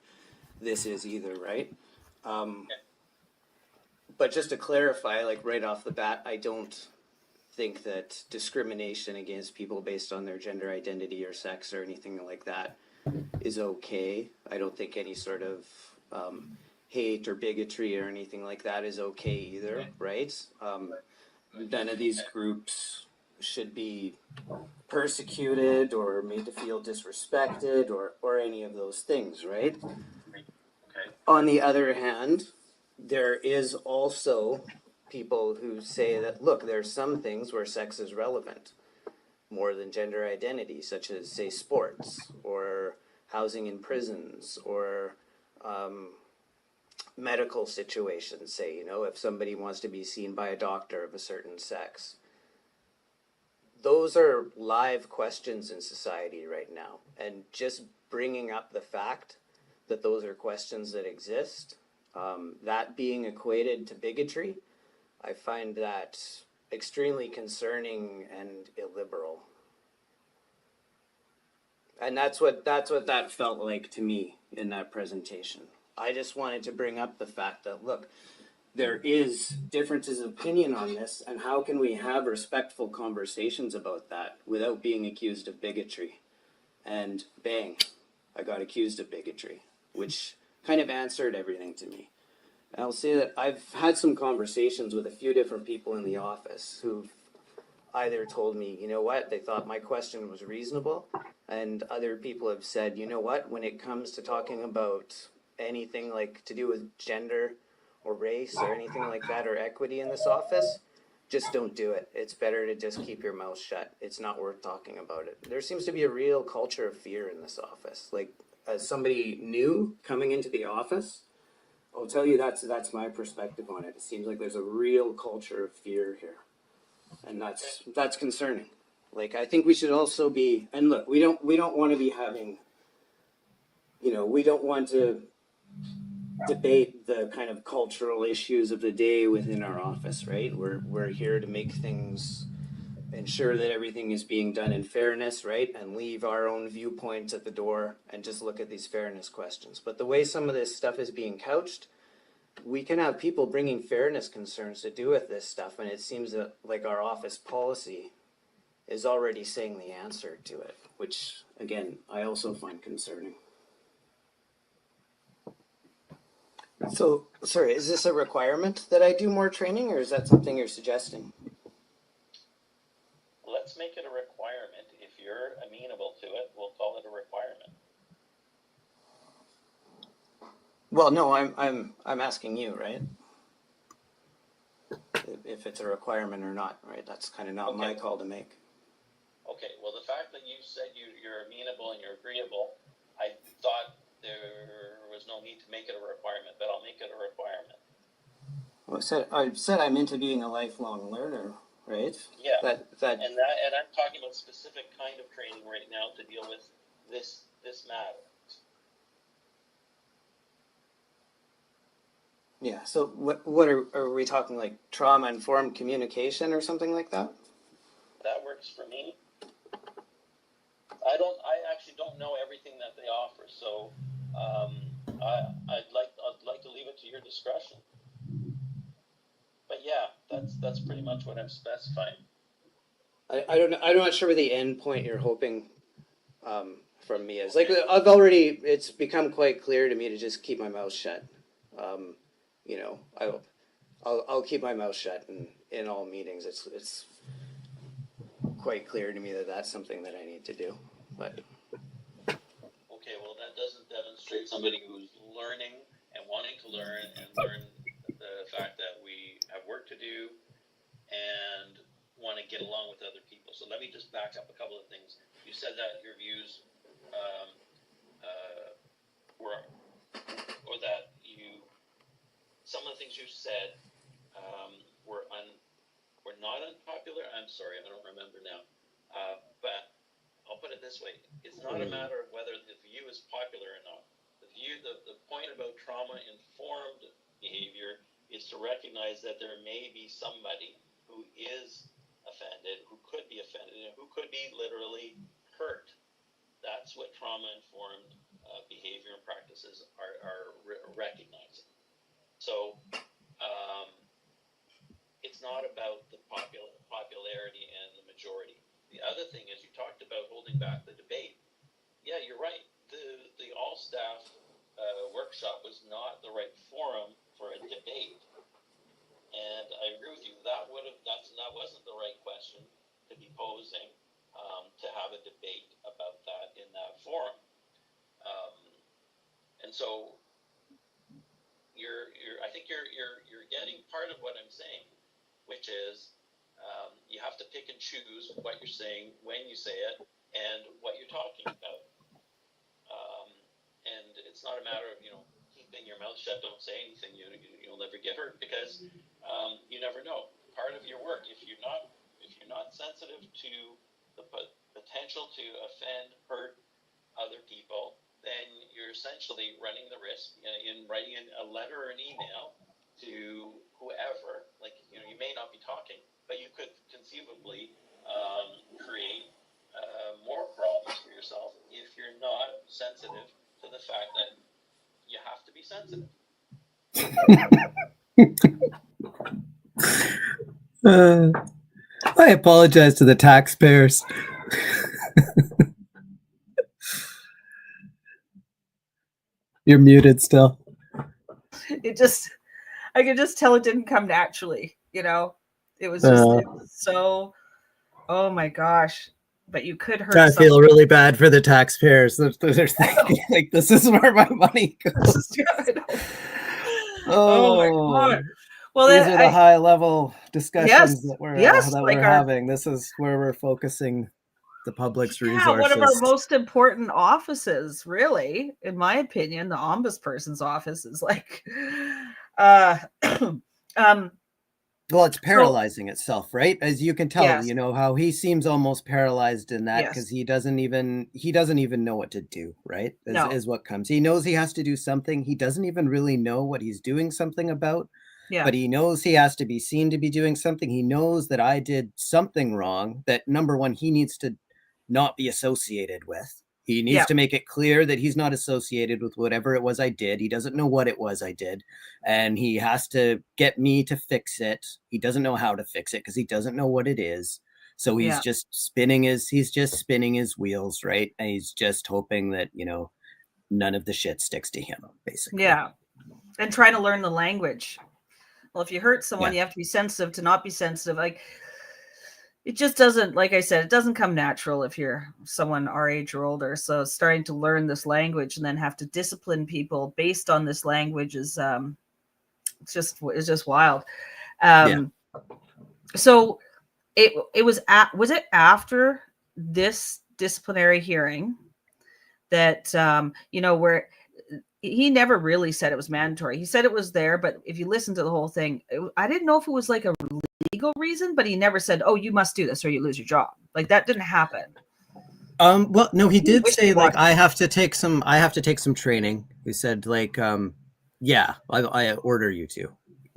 this is either, right? But just to clarify, like right off the bat, I don't think that discrimination against people based on their gender identity or sex or anything like that is okay. I don't think any sort of hate or bigotry or anything like that is okay either, right? none of these groups should be persecuted or made to feel disrespected or any of those things, right? On the other hand, there is also people who say that, look, there's some things where sex is relevant more than gender identity, such as, say, sports or housing in prisons or medical situations, say, you know, if somebody wants to be seen by a doctor of a certain sex. Those are live questions in society right now. And just bringing up the fact that those are questions that exist, that being equated to bigotry, I find that extremely concerning and illiberal. And that's what that felt like to me in that presentation. I just wanted to bring up the fact that, look, there is differences of opinion on this, and how can we have respectful conversations about that without being accused of bigotry? And bang, I got accused of bigotry, which kind of answered everything to me. And I'll say that I've had some conversations with a few different people in the office who've either told me, you know what, they thought my question was reasonable, and other people have said, you know what, when it comes to talking about anything like to do with gender or race or anything like that or equity in this office, just don't do it. It's better to just keep your mouth shut. It's not worth talking about it. There seems to be a real culture of fear in this office. Like, as somebody new coming into the office, I'll tell you that's my perspective on it. It seems like there's a real culture of fear here. And that's concerning. Like, I think we should also be, and look, we don't want to be having, you know, we don't want to debate the kind of cultural issues of the day within our office, right? We're here to make things, ensure that everything is being done in fairness, right? And leave our own viewpoints at the door and just look at these fairness questions. But the way some of this stuff is being couched, we can have people bringing fairness concerns to do with this stuff, and it seems that like our office policy is already saying the answer to it, which again I also find concerning. So, sorry, is this a requirement that I do more training, or is that something you're suggesting? Let's make it a requirement. If you're amenable to it, we'll call it a requirement. Well, no, I'm asking you, right? If it's a requirement or not, right? That's kind of not my call to make. Okay, well, the fact that you said you're amenable and you're agreeable, I thought there was no need to make it a requirement, but I'll make it a requirement. Well, I said I'm into being a lifelong learner, right? Yeah. And I'm talking about specific kind of training right now to deal with this matter. Yeah. So what are we talking, like trauma-informed communication or something like that? That works for me. I actually don't know everything that they offer, so I'd like to leave it to your discretion. But yeah, that's pretty much what I'm specifying. I'm not sure what the end point you're hoping from me is. Like, it's become quite clear to me to just keep my mouth shut. You know, I'll keep my mouth shut in all meetings. It's quite clear to me that that's something that I need to do. But okay, well, that doesn't demonstrate somebody who's learning and wanting to learn and learn the fact that we have work to do and want to get along with other people. So let me just back up a couple of things. You said that your views were, or that some of the things you said were not unpopular. I'm sorry, I don't remember now. But I'll put it this way: it's not a matter of whether the view is popular or not. The point about trauma-informed behavior is to recognize that there may be somebody who is offended, who could be offended, and who could be literally hurt. That's what trauma-informed behavior and practices are recognizing. So it's not about the popularity and the majority. The other thing is, you talked about holding back the debate. Yeah, you're right. The all-staff workshop was not the right forum for a debate. And I agree with you. That wasn't the right question to be posing, to have a debate about that in that forum. And so I think you're getting part of what I'm saying, which is you have to pick and choose what you're saying, when you say it, and what you're talking about. And it's not a matter of keeping your mouth shut, don't say anything. You'll never get hurt, because you never know. Part of your work, if you're not sensitive to the potential to offend, hurt other people, then you're essentially running the risk in writing a letter or an email to whoever. Like, you may not be talking, but you could conceivably create more problems for yourself if you're not sensitive to the fact that you have to be sensitive. I apologize to the taxpayers. You're muted still. I could just tell it didn't come naturally, It was just it was so, oh my gosh. But you could hurt I feel really bad for the taxpayers. They're thinking, like, this is where my money goes. Oh my God. Well, these are the high level discussions that we're having. This is where we're focusing the public's resources. One of our most important offices, really, in my opinion, the ombudsperson's office is like, well, it's paralyzing itself, right? As you can tell, how he seems almost paralyzed in that, because he doesn't even know what to do, right? Is what comes. He knows he has to do something. He doesn't even really know what he's doing something about. Yeah. But he knows he has to be seen to be doing something. He knows that I did something wrong, that number one, he needs to not be associated with. He needs to make it clear that he's not associated with whatever it was I did. He doesn't know what it was I did. And he has to get me to fix it. He doesn't know how to fix it because he doesn't know what it is. So he's just spinning his wheels, right? And he's just hoping that, none of the shit sticks to him, basically. Yeah. And trying to learn the language. Well, if you hurt someone, you have to be sensitive to not be sensitive. Like, it just doesn't, like I said, it doesn't come natural if you're someone our age or older. So starting to learn this language and then have to discipline people based on this language is it's just wild. So it was it after this disciplinary hearing that where he never really said it was mandatory. He said it was there, but if you listen to the whole thing, I didn't know if it was like a legal reason, but he never said, "Oh, you must do this or you lose your job." Like, that didn't happen. Well, no, he did say, like, I have to take some training. He said, like, I order you to.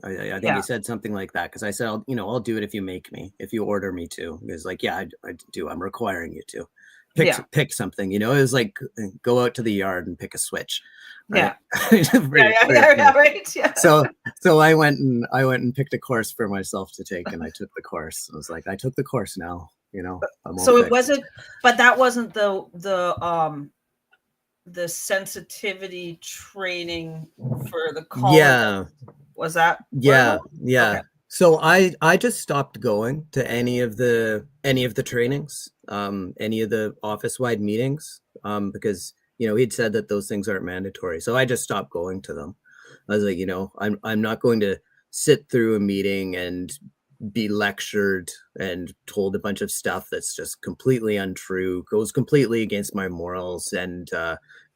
I think he said something like that, because I said, I'll do it if you make me, if you order me to. He was like, I do. I'm requiring you to pick something. It was like, go out to the yard and pick a switch. Right? Right. Yeah. So I went and picked a course for myself to take, and I took the course. I was like, I took the course now. So it wasn't, but that wasn't the sensitivity training for the call. Yeah. Was that? Yeah. Okay. So I just stopped going to any of the trainings, any of the office-wide meetings, because he'd said that those things aren't mandatory. So I just stopped going to them. I was like, I'm not going to sit through a meeting and be lectured and told a bunch of stuff that's just completely untrue, goes completely against my morals, and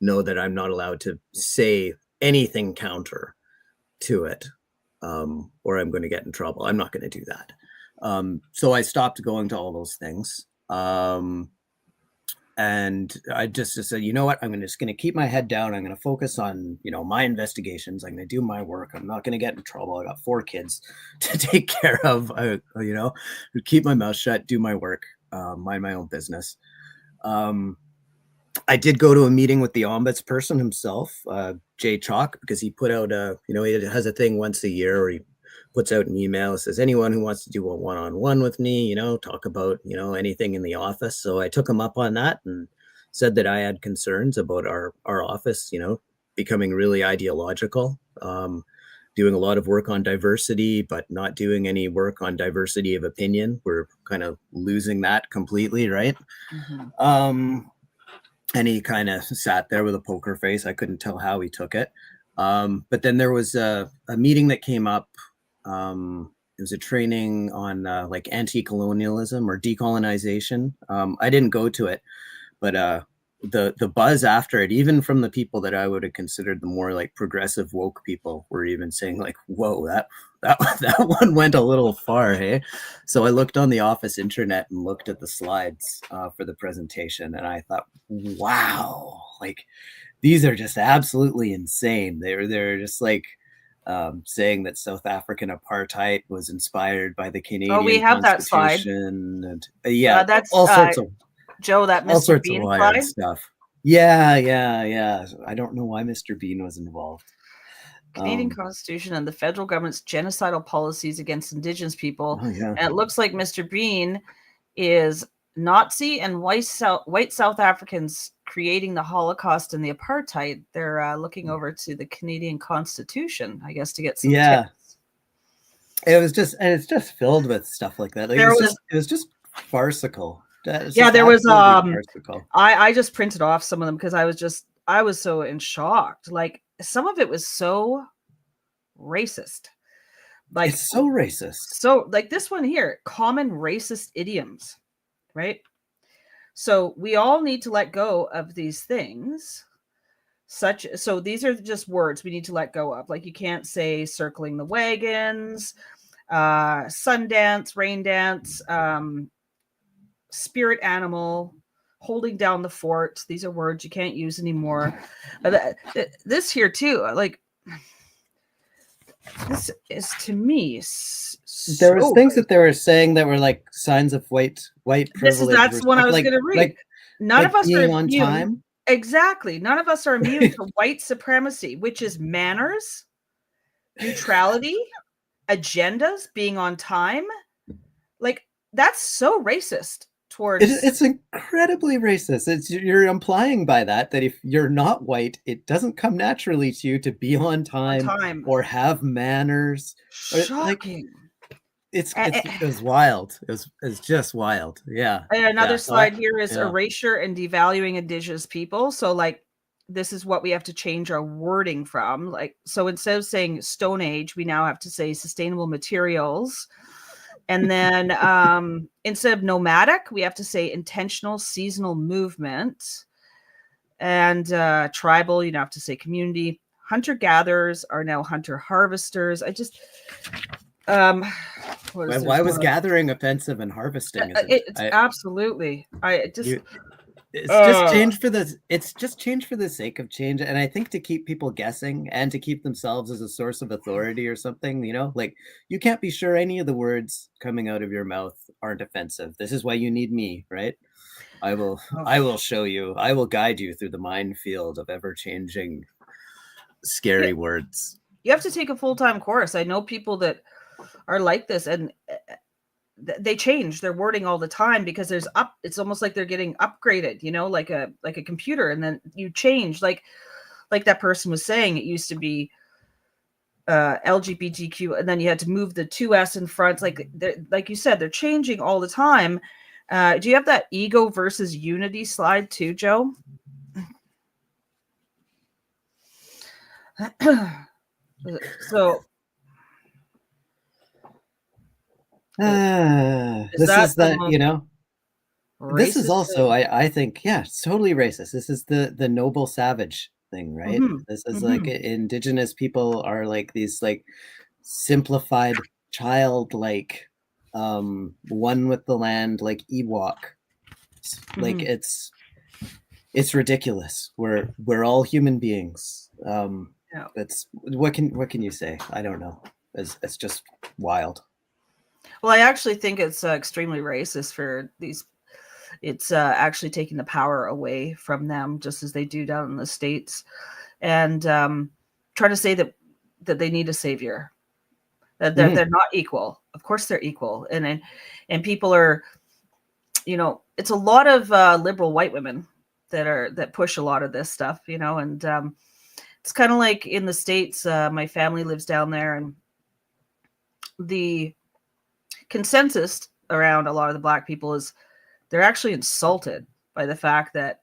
know that I'm not allowed to say anything counter to it, or I'm going to get in trouble. I'm not going to do that. So I stopped going to all those things. And I just said, you know what, I'm just going to keep my head down. I'm going to focus on, my investigations. I'm going to do my work. I'm not going to get in trouble. I got 4 kids to take care of, keep my mouth shut, do my work, mind my own business. I did go to a meeting with the ombudsperson himself, Jay Chalk, because he put out he has a thing once a year where he puts out an email that says, anyone who wants to do a one-on-one with me, talk about, anything in the office. So I took him up on that and said that I had concerns about our office, becoming really ideological, doing a lot of work on diversity, but not doing any work on diversity of opinion. We're kind of losing that completely, right? And he kind of sat there with a poker face. I couldn't tell how he took it. But then there was a meeting that came up. It was a training on like anti-colonialism or decolonization. I didn't go to it, but the buzz after it, even from the people that I would have considered the more like progressive woke people, were even saying like, "Whoa, that one went a little far, hey?" So I looked on the office internet and looked at the slides for the presentation, and I thought, "Wow, like these are just absolutely insane." They're just like saying that South African apartheid was inspired by the Canadian we have that slide. Constitution, and yeah, That's all sorts of. Joe, that All Mr. sorts Bean of wild slide. stuff. Yeah. I don't know why Mr. Bean was involved. Canadian Constitution and the federal government's genocidal policies against Indigenous people. Oh, yeah. And it looks like Mr. Bean is Nazi and white South Africans creating the Holocaust and the apartheid. They're looking over to the Canadian Constitution, I guess, to get some tips. It's just filled with stuff like that. Like, it was just farcical. There was I just printed off some of them because I was so in shock. Like some of it was so racist. Like it's so racist. So like this one here, common racist idioms, right? So we all need to let go of these things. So these are just words we need to let go of. Like you can't say circling the wagons, Sundance, rain dance, spirit animal, holding down the fort. These are words you can't use anymore. This here too, like this is to me. There was things that they were saying that were like signs of white privilege. That's what I was going to read. None of us are immune. On time. Exactly. None of us are immune to white supremacy, which is manners, neutrality, agendas, being on time. Like that's so racist. It's incredibly racist. You're implying by that if you're not white, it doesn't come naturally to you to be on time. Or have manners. Shocking. It was wild. It was just wild. Yeah. And another slide here is erasure and devaluing Indigenous people. So like this is what we have to change our wording from. Like so instead of saying Stone Age, we now have to say sustainable materials. And then instead of nomadic, we have to say intentional seasonal movement. And tribal, you now have to say community. Hunter-gatherers are now hunter-harvesters. I just... why was gathering offensive and harvesting? It's absolutely. It's just change for the. It's just change for the sake of change, and I think to keep people guessing and to keep themselves as a source of authority or something. You know, like you can't be sure any of the words coming out of your mouth aren't offensive. This is why you need me, right? I will show you. I will guide you through the minefield of ever-changing, scary words. You have to take a full-time course. I know people that are like this, and they change their wording all the time because it's almost like they're getting upgraded, you know, like a computer, and then you change like that person was saying. It used to be LGBTQ, and then you had to move the 2S in front. Like you said, they're changing all the time. Do you have that ego versus unity slide too, Joe? So this is this is also I think it's totally racist. This is the noble savage thing, right? This is like Indigenous people are like these like simplified childlike one with the land, like Ewok. Like it's ridiculous. We're all human beings. That's what can you say? I don't know. It's just wild. Well, I actually think it's extremely racist for these. It's actually taking the power away from them, just as they do down in the States, and trying to say that they need a savior. That they're not equal. Of course, they're equal, and people are, you know, it's a lot of liberal white women that push a lot of this stuff, you know, and it's kind of like in the States. My family lives down there, and the consensus around a lot of the Black people is they're actually insulted by the fact that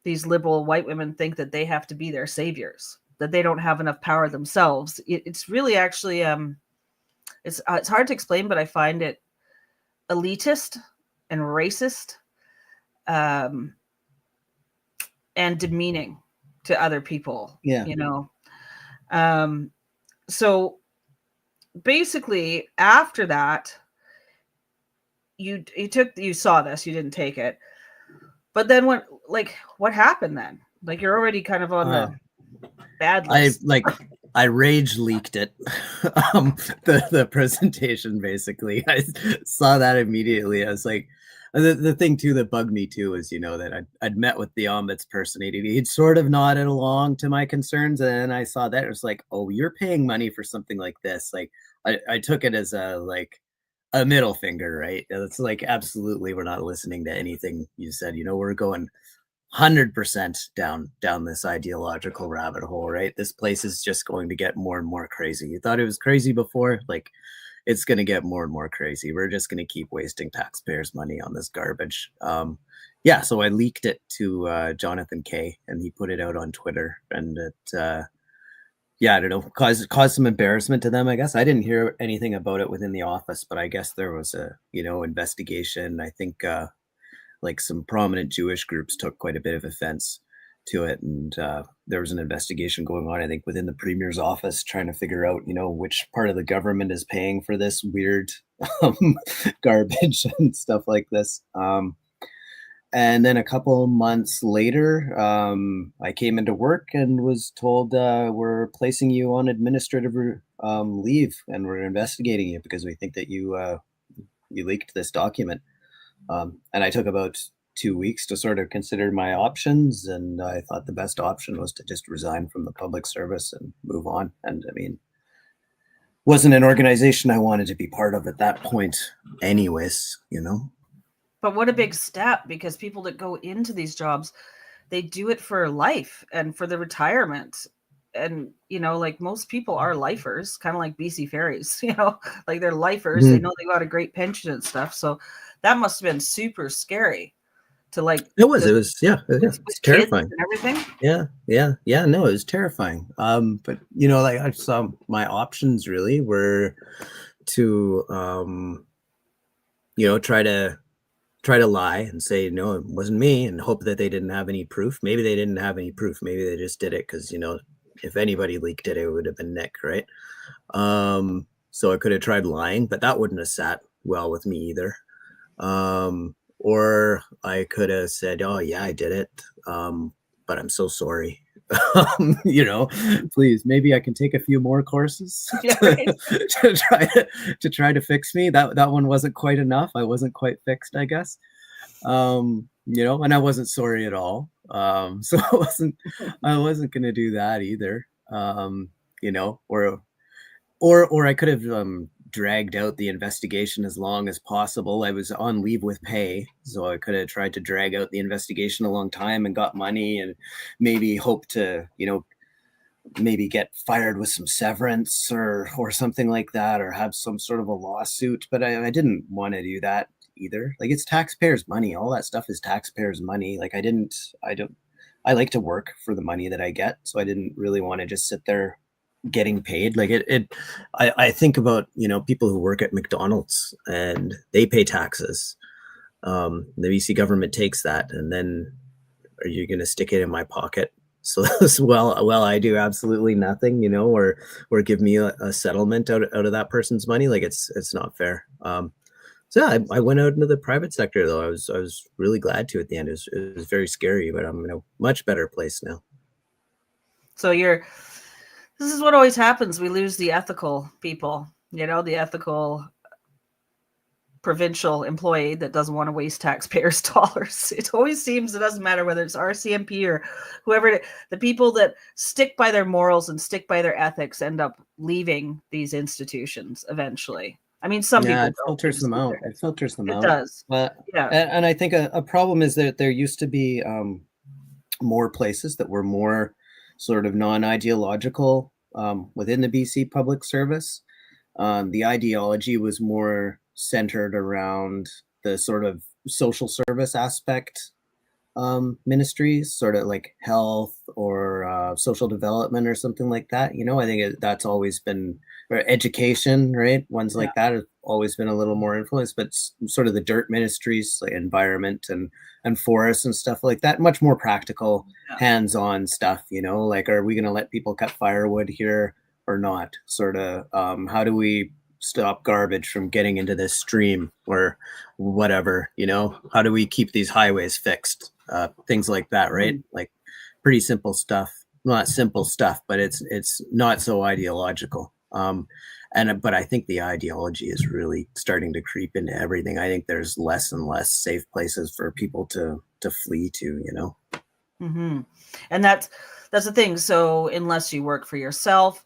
these liberal white women think that they have to be their saviors, that they don't have enough power themselves. It's really actually it's hard to explain, but I find it elitist and racist, and demeaning to other people. Yeah. You know, so basically after that, you saw this, you didn't take it, but then what happened then? Like, you're already kind of on the bad list. I rage leaked it. The presentation, basically. I saw that immediately. I was like, the thing too that bugged me too is, you know, that I'd met with the ombudsperson. He'd sort of nodded along to my concerns, and then I saw that it was like, oh, you're paying money for something like this. Like, I took it as a middle finger, right? It's like, absolutely, we're not listening to anything you said. You know, we're going 100% down this ideological rabbit hole, right? This place is just going to get more and more crazy. You thought it was crazy before, like, it's going to get more and more crazy. We're just going to keep wasting taxpayers' money on this garbage. Yeah, so I leaked it to Jonathan Kay, and he put it out on Twitter, and it yeah, I don't know, caused some embarrassment to them, I guess. I didn't hear anything about it within the office, but I guess there was a, you know, investigation. I think like some prominent Jewish groups took quite a bit of offense to it, and there was an investigation going on, I think, within the premier's office, trying to figure out, you know, which part of the government is paying for this weird garbage and stuff like this. And then a couple months later, I came into work and was told, we're placing you on administrative leave, and we're investigating you because we think that you leaked this document. And I took about 2 weeks to sort of consider my options, and I thought the best option was to just resign from the public service and move on. And I mean, wasn't an organization I wanted to be part of at that point anyways, you know? But what a big step, because people that go into these jobs, they do it for life and for the retirement. And, you know, like, most people are lifers, kind of like BC Ferries, you know, like, they're lifers. They know they got a great pension and stuff. So that must have been super scary to, like, it was it's terrifying and everything. Yeah, no, it was terrifying. But, you know, like, I saw my options really were to you know, try to lie and say, no, it wasn't me, and hope that they didn't have any proof. Maybe they didn't have any proof. Maybe they just did it because, you know, if anybody leaked it, it would have been Nick, right? So I could have tried lying, but that wouldn't have sat well with me either. Or I could have said, oh yeah, I did it, but I'm so sorry. You know, please, maybe I can take a few more courses to try to fix me. That one wasn't quite enough. I wasn't quite fixed, I guess. You know, and I wasn't sorry at all. So I wasn't gonna do that either. You know, or I could have dragged out the investigation as long as possible. I was on leave with pay, so I could have tried to drag out the investigation a long time and got money, and maybe hope to, you know, maybe get fired with some severance or something like that, or have some sort of a lawsuit. But I didn't want to do that either. Like, it's taxpayers' money. All that stuff is taxpayers' money. Like, I like to work for the money that I get, so I didn't really want to just sit there getting paid. Like, I think about, you know, people who work at McDonald's and they pay taxes. The BC government takes that, and then are you going to stick it in my pocket? So well, I do absolutely nothing, you know, or give me a settlement out of that person's money. Like, it's not fair. So yeah, I went out into the private sector, though. I was really glad to at the end. It was very scary, but I'm in a much better place now. So this is what always happens. We lose the ethical people, you know, the ethical provincial employee that doesn't want to waste taxpayers' dollars. It always seems, it doesn't matter whether it's RCMP or whoever, the people that stick by their morals and stick by their ethics end up leaving these institutions eventually. I mean, some people it filters them out. It filters them out. It does. But yeah. And I think a problem is that there used to be more places that were more sort of non-ideological within the BC Public Service. The ideology was more centered around the sort of social service aspect ministries, sort of like health or social development or something like that. You know, I think that's always been, or education, right? Ones like that have always been a little more influenced, but sort of the dirt ministries, like environment and forests and stuff like that, much more practical, hands-on stuff. You know, like, are we going to let people cut firewood here or not? Sort of, how do we stop garbage from getting into this stream or whatever? You know, how do we keep these highways fixed? Things like that, right? Like pretty simple stuff. Not simple stuff, but it's not so ideological. But I think the ideology is really starting to creep into everything. I think there's less and less safe places for people to flee to, you know. Mm-hmm. And that's the thing. So unless you work for yourself,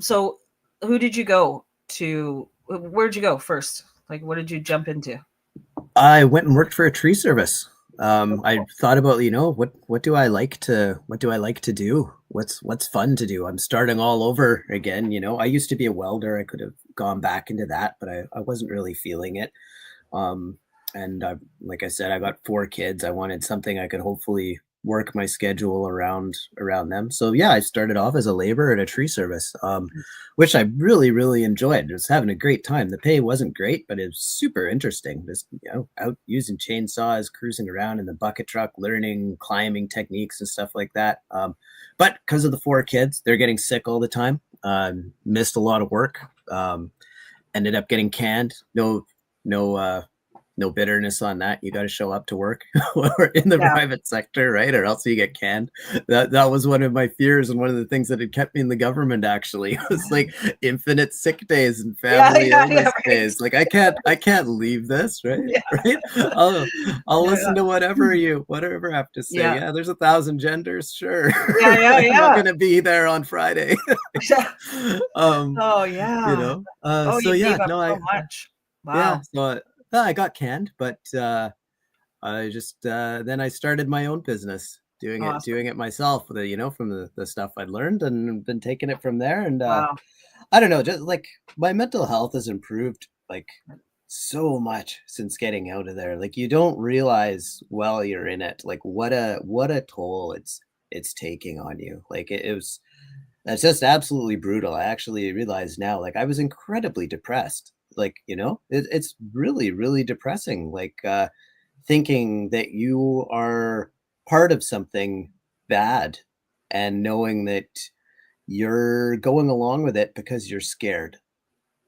so who did you go to? Where'd you go first? Like, what did you jump into? I went and worked for a tree service. I thought about, you know, what do I like to do? What's fun to do? I'm starting all over again. You know, I used to be a welder. I could have gone back into that, but I wasn't really feeling it. And like I said, I got 4 kids. I wanted something I could hopefully work my schedule around them. So yeah, I started off as a laborer at a tree service, which I really, really enjoyed. I was having a great time. The pay wasn't great, but it was super interesting. Just, you know, out using chainsaws, cruising around in the bucket truck, learning climbing techniques and stuff like that. But because of the 4 kids, they're getting sick all the time. Missed a lot of work. Ended up getting canned. No bitterness on that. You got to show up to work or in the private sector, right? Or else you get canned. That was one of my fears, and one of the things that had kept me in the government, actually. It was like infinite sick days and family illness days. Like I can't leave this, right? Right? I'll listen to whatever I have to say. Yeah, there's 1,000 genders, sure. I'm not gonna be there on Friday. You know. So yeah, no, so much. Wow. Yeah, so I got canned, but I just then I started my own business, doing it myself. You know, from the stuff I'd learned, and been taking it from there. And I don't know, just like my mental health has improved like so much since getting out of there. Like you don't realize while you're in it, like what a toll it's taking on you. Like that's just absolutely brutal. I actually realize now, like I was incredibly depressed. Like, you know, it's really, really depressing. Like thinking that you are part of something bad and knowing that you're going along with it because you're scared.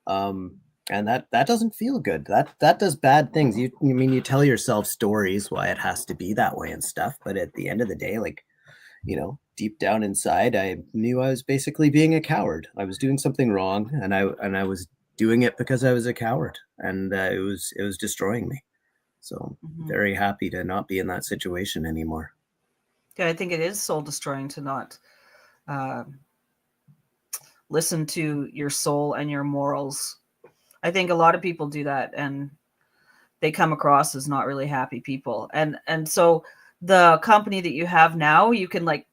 And that doesn't feel good. That does bad things. You tell yourself stories why it has to be that way and stuff, but at the end of the day, like, you know, deep down inside, I knew I was basically being a coward. I was doing something wrong, and I was doing it because I was a coward, and it was destroying me. So very happy to not be in that situation anymore. Yeah, I think it is soul destroying to not listen to your soul and your morals. I think a lot of people do that, and they come across as not really happy people. And so the company that you have now, you can like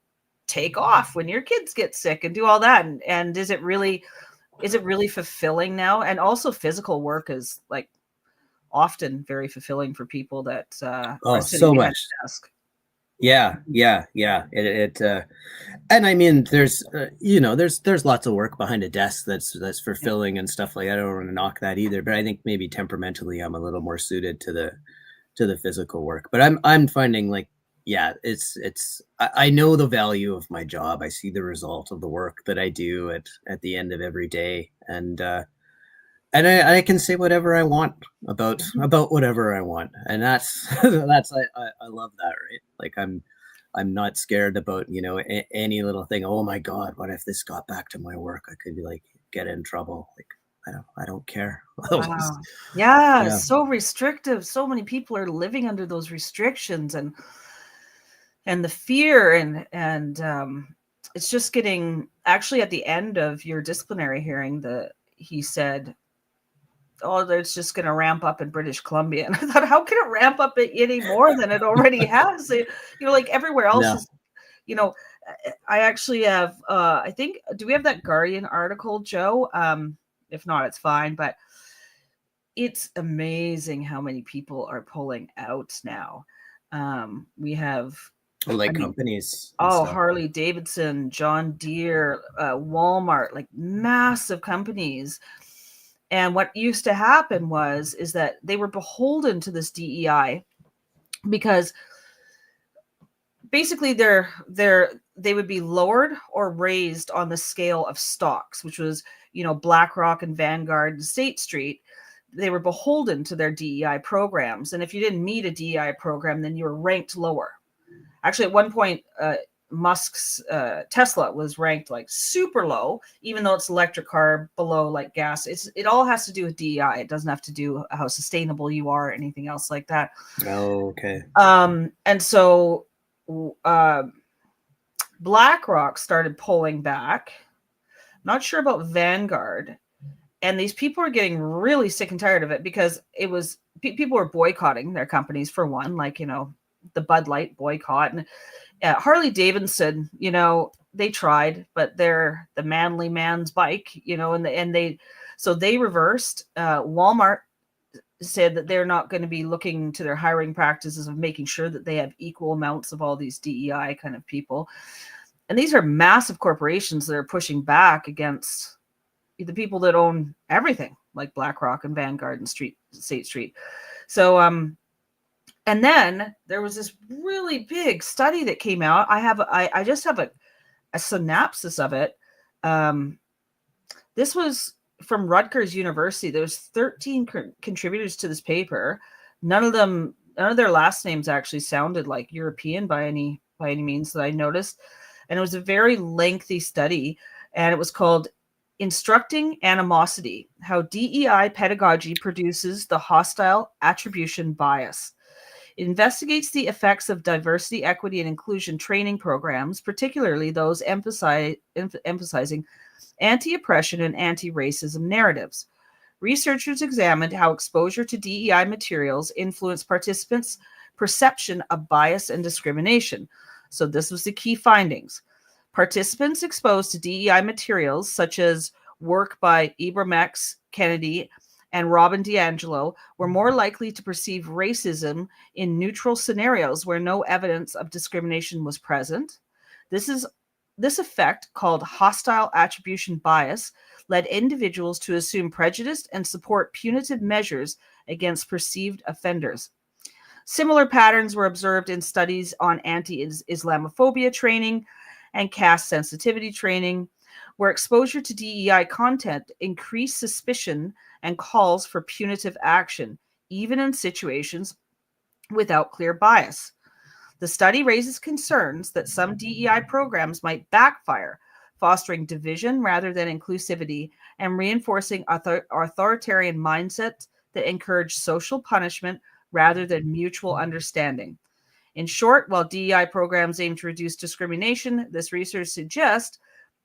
take off when your kids get sick and do all that. And is it really fulfilling now? And also physical work is like often very fulfilling for people that are sitting so behind much a desk. Yeah. And I mean, there's you know, there's lots of work behind a desk that's fulfilling and stuff like that. I don't want to knock that either, but I think maybe temperamentally I'm a little more suited to the physical work. But I'm finding like, yeah, I know the value of my job. I see the result of the work that I do at the end of every day, and I can say whatever I want about whatever I want, and that's I love that, right? Like I'm not scared about, you know, any little thing. Oh my God, what if this got back to my work? I could be like get in trouble. Like I don't care. Wow. Yeah, so restrictive. So many people are living under those restrictions and the fear and it's just getting, actually at the end of your disciplinary hearing, he said, oh, it's just going to ramp up in British Columbia. And I thought, how can it ramp up any more than it already has? You know, like everywhere else is you know, I actually have, I think, do we have that Guardian article, Joe? If not, it's fine, but it's amazing how many people are pulling out now. We have, Like I mean, companies and oh, stuff. Harley Davidson, John Deere, Walmart, like massive companies. And what used to happen is that they were beholden to this DEI because basically they would be lowered or raised on the scale of stocks, which was, BlackRock and Vanguard and State Street. They were beholden to their DEI programs. And if you didn't meet a DEI program, then you were ranked lower. Actually, at one point, Musk's Tesla was ranked like super low, even though it's electric car below like gas. It all has to do with DEI. It doesn't have to do how sustainable you are or anything else like that. Oh, okay. And so BlackRock started pulling back. Not sure about Vanguard. And these people are getting really sick and tired of it because it was people were boycotting their companies for one, like, the Bud Light boycott. And Harley Davidson, they tried, but they're the manly man's bike, and they reversed. Walmart said that they're not going to be looking to their hiring practices of making sure that they have equal amounts of all these DEI kind of people. And these are massive corporations that are pushing back against the people that own everything, like BlackRock and Vanguard and State Street. So, and then there was this really big study that came out. I just have a synopsis of it. This was from Rutgers University. There's 13 contributors to this paper. None of their last names actually sounded like European by any means that I noticed. And it was a very lengthy study, and it was called Instructing Animosity: How DEI Pedagogy Produces the Hostile Attribution Bias. It investigates the effects of diversity, equity, and inclusion training programs, particularly those emphasizing anti-oppression and anti-racism narratives. Researchers examined how exposure to DEI materials influenced participants' perception of bias and discrimination. So this was the key findings. Participants exposed to DEI materials, such as work by Ibram X. Kennedy and Robin DiAngelo, were more likely to perceive racism in neutral scenarios where no evidence of discrimination was present. This effect, called hostile attribution bias, led individuals to assume prejudice and support punitive measures against perceived offenders. Similar patterns were observed in studies on anti-Islamophobia training and caste sensitivity training, where exposure to DEI content increased suspicion and calls for punitive action, even in situations without clear bias. The study raises concerns that some DEI programs might backfire, fostering division rather than inclusivity and reinforcing authoritarian mindsets that encourage social punishment rather than mutual understanding. In short, while DEI programs aim to reduce discrimination, this research suggests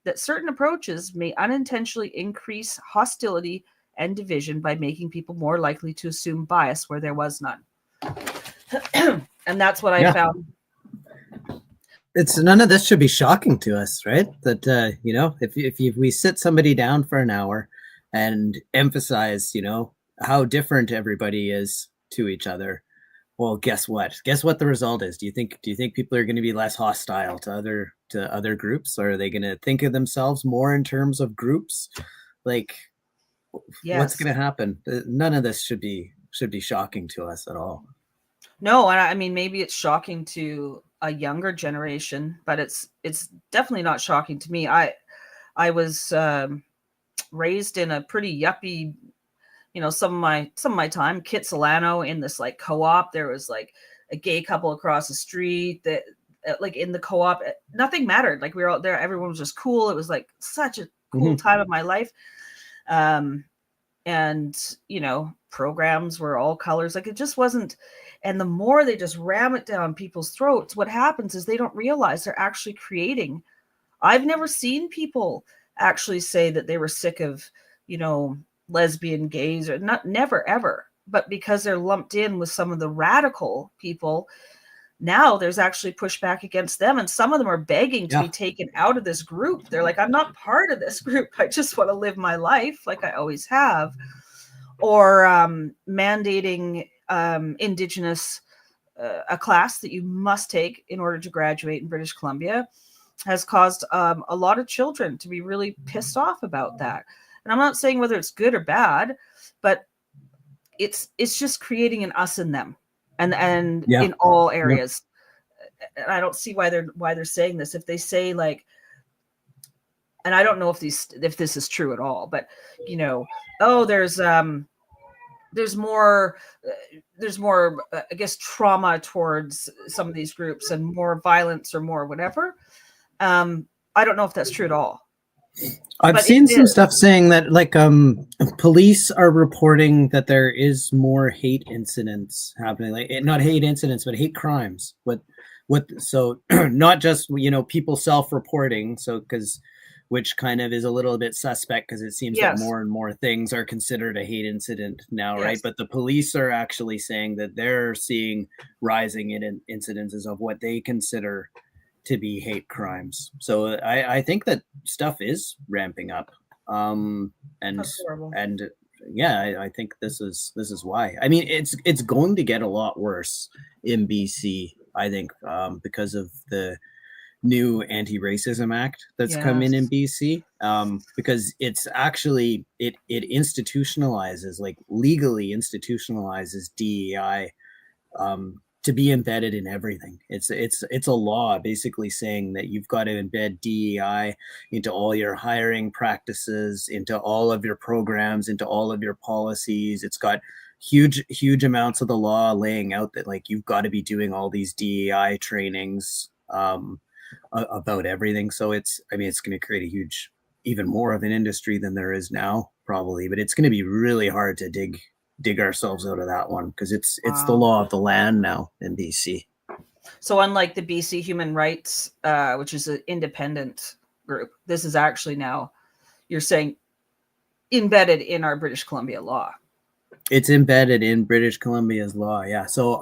that certain approaches may unintentionally increase hostility and division by making people more likely to assume bias where there was none. And that's what I found. It's none of this should be shocking to us, right? That if we sit somebody down for an hour and emphasize, how different everybody is to each other, well, guess what? Guess what the result is? Do you think people are going to be less hostile to other groups, or are they going to think of themselves more in terms of groups? Like, what's going to happen? None of this should be shocking to us at all. No, and I mean, maybe it's shocking to a younger generation, but it's definitely not shocking to me. I was raised in a pretty yuppie, some of my time, Kitsilano, in this like co-op. There was like a gay couple across the street that like in the co-op, nothing mattered. Like we were out there, everyone was just cool. It was like such a cool time of my life. And programs were all colors. Like it just wasn't. And the more they just ram it down people's throats, what happens is they don't realize they're actually creating. I've never seen people actually say that they were sick of, lesbian, gays, or never ever. But because they're lumped in with some of the radical people, now there's actually pushback against them, and some of them are begging to be taken out of this group. They're like, I'm not part of this group. I just want to live my life like I always have. Or mandating Indigenous a class that you must take in order to graduate in British Columbia has caused a lot of children to be really pissed off about that. And I'm not saying whether it's good or bad, but it's just creating an us and them, and in all areas. And I don't see why they're saying this. If they say, like, and I don't know if this is true at all, but oh, there's more I guess trauma towards some of these groups and more violence or more whatever. I don't know if that's true at all. I've seen some stuff saying that, like, police are reporting that there is more hate incidents happening, like not hate incidents, but hate crimes. So not just, people self-reporting. So which kind of is a little bit suspect, because it seems that more and more things are considered a hate incident now, right? But the police are actually saying that they're seeing rising in incidences of what they consider to be hate crimes. So I think that stuff is ramping up. I think this is why. I mean, it's going to get a lot worse in BC, I think, because of the new Anti-Racism Act that's come in BC, because it's actually it institutionalizes, like legally institutionalizes DEI to be embedded in everything. It's a law basically saying that you've got to embed DEI into all your hiring practices, into all of your programs, into all of your policies. It's got huge amounts of the law laying out that, like, you've got to be doing all these DEI trainings about everything. So it's going to create even more of an industry than there is now, probably, but it's going to be really hard to dig ourselves out of that one, because it's the law of the land now in BC. So unlike the BC Human Rights, which is an independent group, this is actually now, you're saying, embedded in our British Columbia law. It's embedded in British Columbia's law, yeah. So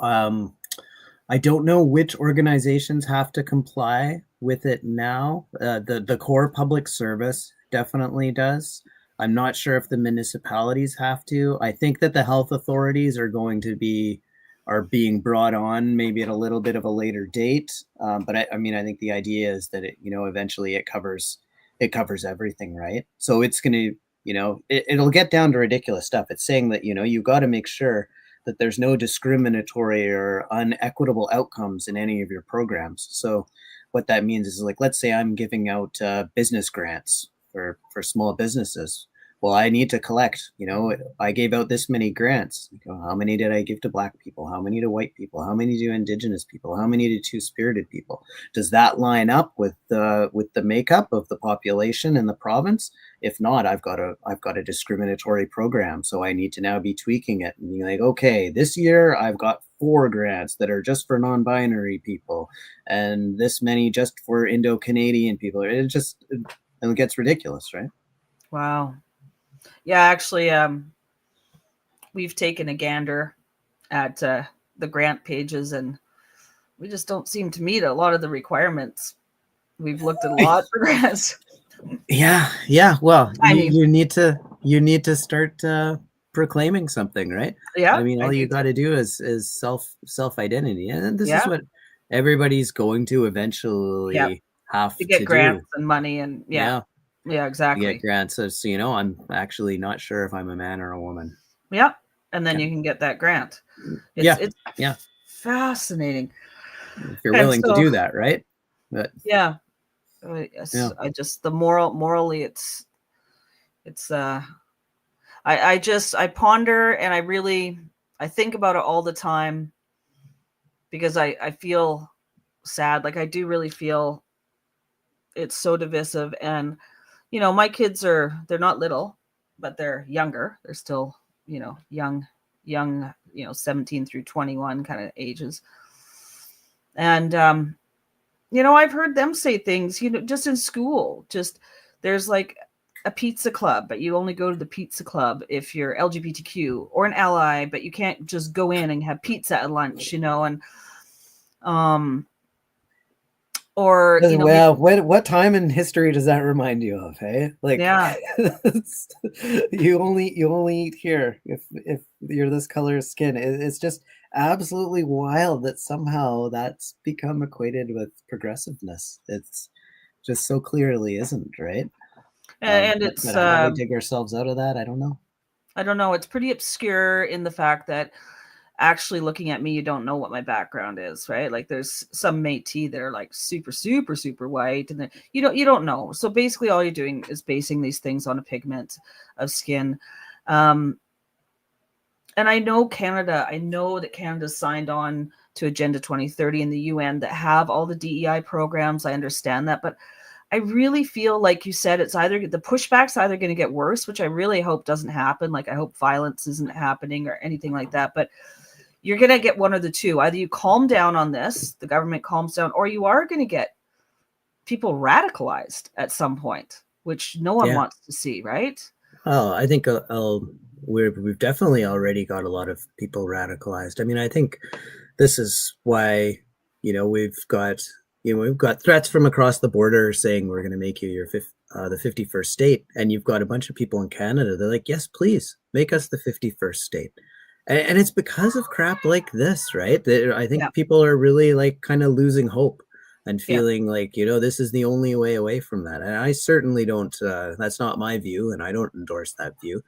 I don't know which organizations have to comply with it now. The core public service definitely does. I'm not sure if the municipalities have to. I think that the health authorities are being brought on maybe at a little bit of a later date. But I think the idea is that eventually it covers everything, right? So it's going to, it'll get down to ridiculous stuff. It's saying that, you've got to make sure that there's no discriminatory or unequitable outcomes in any of your programs. So what that means is, like, let's say I'm giving out business grants for small businesses. Well, I need to collect, I gave out this many grants. How many did I give to Black people? How many to white people? How many to Indigenous people? How many to Two-Spirited people? Does that line up with the makeup of the population in the province? If not, I've got a discriminatory program. So I need to now be tweaking it and be like, okay, this year I've got 4 grants that are just for non-binary people, and this many just for Indo-Canadian people. It gets ridiculous, right? Wow. Yeah, actually, we've taken a gander at the grant pages, and we just don't seem to meet a lot of the requirements. We've looked at a lot for grants. Yeah. Well, you need to start proclaiming something, right? Yeah. I mean, all you got to do is self identity, and this is what everybody's going to eventually have to get grants do. and money, and yeah, exactly. You get grants, so I'm actually not sure if I'm a man or a woman. Yeah, and then you can get that grant. It's fascinating if you're willing to do that, right? But I just morally it's I ponder, and I think about it all the time, because I feel sad. Like, I do really feel it's so divisive. And my kids they're not little, but they're younger. They're still young 17 through 21 kind of ages. And I've heard them say things, just in school. Just, there's like a pizza club, but you only go to the pizza club if you're LGBTQ or an ally, but you can't just go in and have pizza at lunch, and Or, you know, Well, what time in history does that remind you of? Hey, like, yeah. you only eat here if you're this color of skin. It's just absolutely wild that somehow that's become equated with progressiveness. It's just so clearly isn't, right? And it's But how do we dig ourselves out of that? I don't know. I don't know. It's pretty obscure in the fact that actually looking at me, you don't know what my background is, right? Like there's some Métis that are like super, super, super white, and then you don't know. So basically, all you're doing is basing these things on a pigment of skin. And I know that Canada signed on to Agenda 2030 in the UN that have all the DEI programs. I understand that, but I really feel like you said it's either the pushback's either going to get worse, which I really hope doesn't happen. Like I hope violence isn't happening or anything like that, but you're going to get one of the two. Either you calm down on this, the government calms down, or you are going to get people radicalized at some point, which no one wants to see, right? Oh, I think we've definitely already got a lot of people radicalized. I mean, I think this is why, we've got threats from across the border saying we're going to make you the 51st state, and you've got a bunch of people in Canada. They're like, yes, please make us the 51st state. And it's because of crap like this, right? I think people are really like kind of losing hope and feeling like, this is the only way away from that. And I certainly don't, that's not my view, and I don't endorse that view.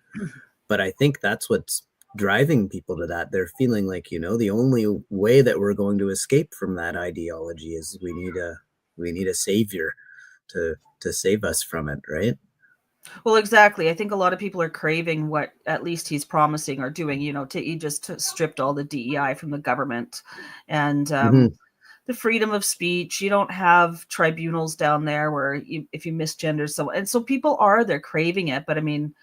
But I think that's what's driving people to that. They're feeling like, the only way that we're going to escape from that ideology is we need a savior to save us from it, right? Well, exactly. I think a lot of people are craving what at least he's promising or doing, he just stripped all the DEI from the government and the freedom of speech. You don't have tribunals down there where if you misgender someone. And so people they're craving it. But I mean,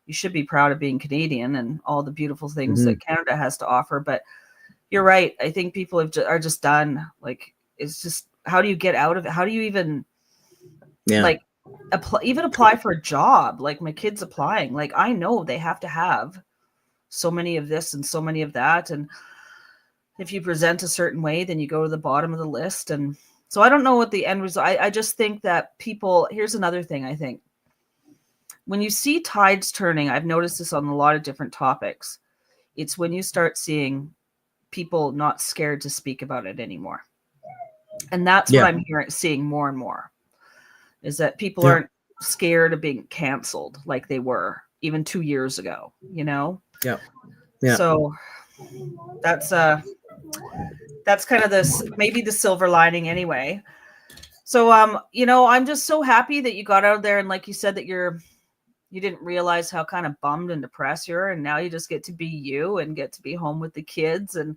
you should be proud of being Canadian and all the beautiful things that Canada has to offer. But you're right. I think people are just done. Like, it's just, how do you get out of it? How do you even like apply for a job? Like my kid's applying, like I know they have to have so many of this and so many of that, and if you present a certain way then you go to the bottom of the list. And so I don't know what the end result. I just think that here's another thing. I think when you see tides turning, I've noticed this on a lot of different topics, it's when you start seeing people not scared to speak about it anymore. And that's what I'm seeing more and more, is that people aren't scared of being canceled like they were even 2 years ago, Yeah. So that's kind of this, maybe the silver lining anyway. So, I'm just so happy that you got out there. And like you said, that you didn't realize how kind of bummed and depressed you are. And now you just get to be you and get to be home with the kids and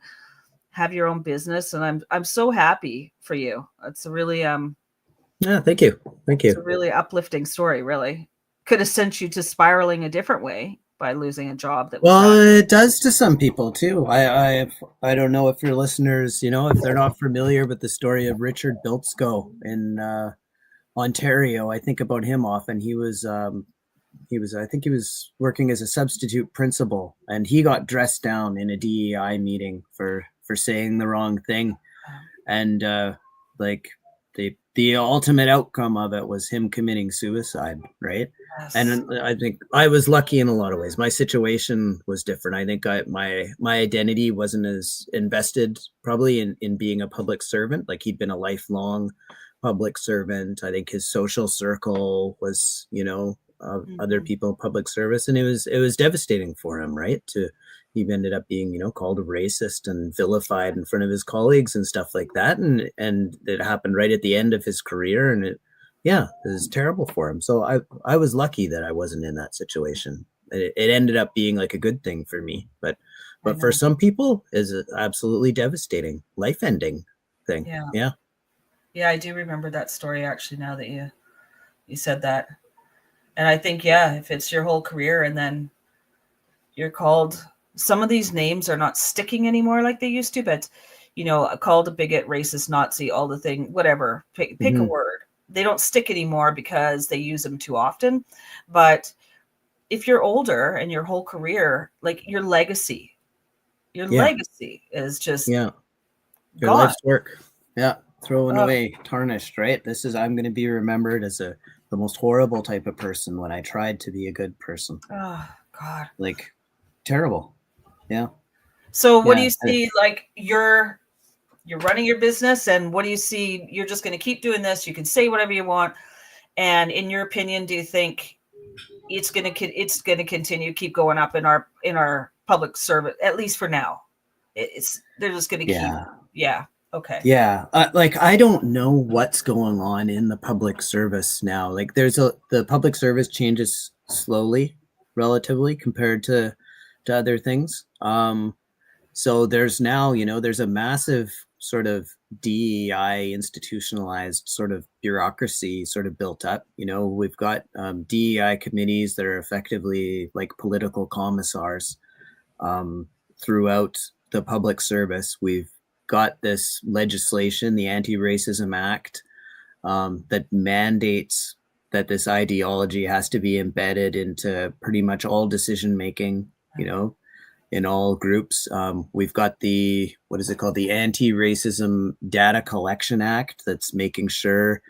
have your own business. And I'm so happy for you. It's a really, thank you. It's a really uplifting story, really. Could have sent you to spiraling a different way by losing a job that was it does to some people too. I don't know if your listeners, if they're not familiar with the story of Richard Biltzko in Ontario. I think about him often. I think he was working as a substitute principal, and he got dressed down in a DEI meeting for saying the wrong thing. And the ultimate outcome of it was him committing suicide, right? Yes. And I think I was lucky in a lot of ways. My situation was different. I think my identity wasn't as invested probably in being a public servant. Like, he'd been a lifelong public servant. I think his social circle was, other people in public service, and it was devastating for him, right? He ended up being, called a racist and vilified in front of his colleagues and stuff like that. And it happened right at the end of his career. And it was terrible for him. So I was lucky that I wasn't in that situation. It ended up being like a good thing for me. But for some people, is an absolutely devastating, life-ending thing. Yeah. Yeah, I do remember that story, actually, now that you said that. And I think, if it's your whole career and then you're called, some of these names are not sticking anymore like they used to, but, called a bigot, racist, Nazi, all the thing, whatever, pick a word. They don't stick anymore because they use them too often. But if you're older and your whole career, like your legacy is just Your gone. life's work. Yeah. Thrown Oh. away, tarnished, right? I'm going to be remembered as the most horrible type of person when I tried to be a good person. Oh God. Like, terrible. Yeah. So what do Yeah. you see? Like you're running your business, and what do you see? You're just going to keep doing this. You can say whatever you want. And in your opinion, do you think it's going to continue, keep going up in our public service, at least for now? They're just going to keep. Yeah. Okay. Yeah. Like, I don't know what's going on in the public service now. Like, the public service changes slowly, relatively, compared to other things. So there's now, there's a massive sort of DEI institutionalized sort of bureaucracy sort of built up. We've got DEI committees that are effectively like political commissars throughout the public service. We've got this legislation, the Anti-Racism Act, that mandates that this ideology has to be embedded into pretty much all decision making, in all groups. We've got the Anti-Racism Data Collection Act that's making sure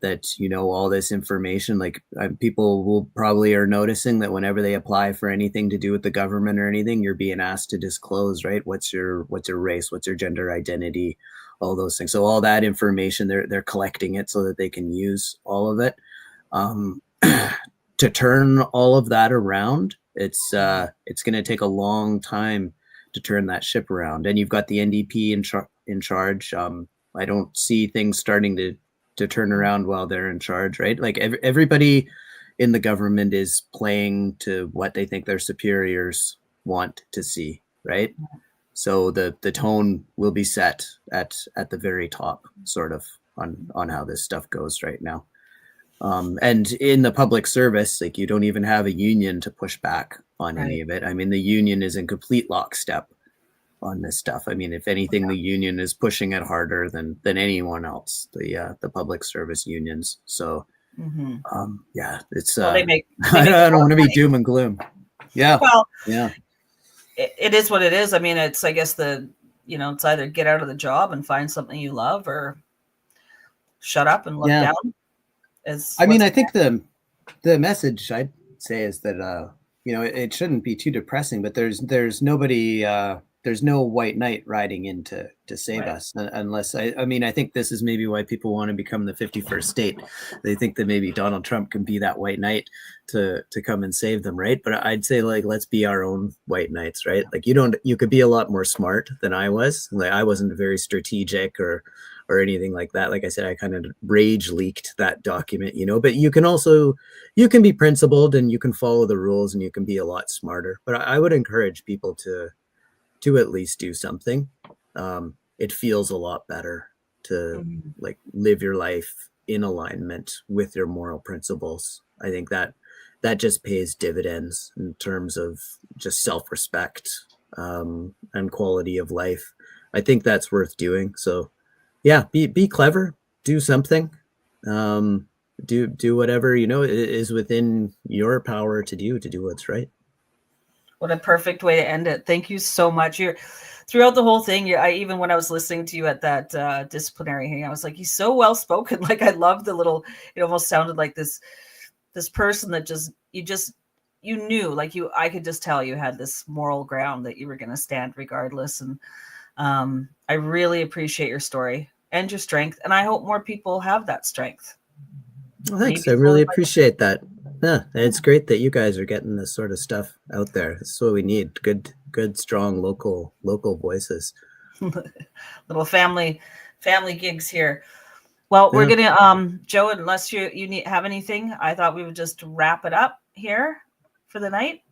that, all this information, like people will probably are noticing that whenever they apply for anything to do with the government or anything, you're being asked to disclose, right? What's your race? What's your gender identity? All those things. So all that information, they're collecting it so that they can use all of it. To turn all of that around, it's going to take a long time to turn that ship around. And you've got the NDP in charge. I don't see things starting to turn around while they're in charge, right? Like everybody in the government is playing to what they think their superiors want to see, right? So the tone will be set at the very top, sort of, on how this stuff goes right now. And in the public service, like, you don't even have a union to push back on any of it. I mean, the union is in complete lockstep on this stuff. I mean, if anything, the union is pushing it harder than anyone else, the public service unions. So, yeah, it's, they make I don't want to be doom and gloom. Yeah. Well, yeah. It is what it is. I mean, it's, I guess it's either get out of the job and find something you love, or shut up and look down. I mean, I think the message I'd say is that, it shouldn't be too depressing, but there's nobody, there's no white knight riding in to save us, unless I mean, I think this is maybe why people want to become the 51st state. They think that maybe Donald Trump can be that white knight to come and save them, right? But I'd say, like, let's be our own white knights, right? Like, you could be a lot more smart than I was. Like, I wasn't very strategic or anything like that. Like I said, I kind of rage leaked that document, but you can be principled, and you can follow the rules, and you can be a lot smarter. But I would encourage people to at least do something. It feels a lot better to like live your life in alignment with your moral principles. I think that just pays dividends in terms of just self-respect, and quality of life. I think that's worth doing. So yeah, be clever, do something, do whatever, is within your power to do what's right. What a perfect way to end it. Thank you so much. You're throughout the whole thing. Even when I was listening to you at that disciplinary hearing, I was like, he's so well spoken. Like, I love the little, it almost sounded like this person that you knew, like, I could just tell you had this moral ground that you were going to stand regardless. And I really appreciate your story and your strength. And I hope more people have that strength. Well, thanks. I really appreciate that. Yeah, it's great that you guys are getting this sort of stuff out there. That's what we need. Good, strong local voices. Little family gigs here. Well, we're gonna Joe, unless you have anything, I thought we would just wrap it up here for the night.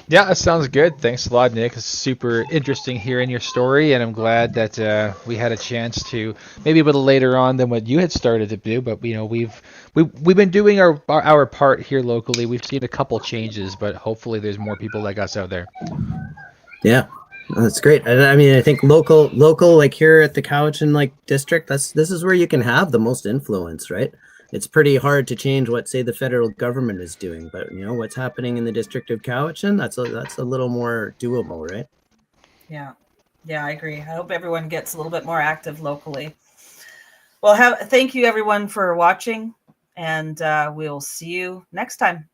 Yeah, that sounds good. Thanks a lot, Nick. It's super interesting hearing your story, and I'm glad that we had a chance to, maybe a little later on than what you had started to do, but we've been doing our part here locally. We've seen a couple changes, but hopefully there's more people like us out there. Yeah, that's great. I mean, I think local, like here at the Cowichan district, this is where you can have the most influence, right? it's pretty hard to change what, say, the federal government is doing, but you know what's happening in the District of Cowichan, that's a little more doable, right? Yeah. Yeah, I agree. I hope everyone gets a little bit more active locally. Well, thank you everyone for watching, and we'll see you next time.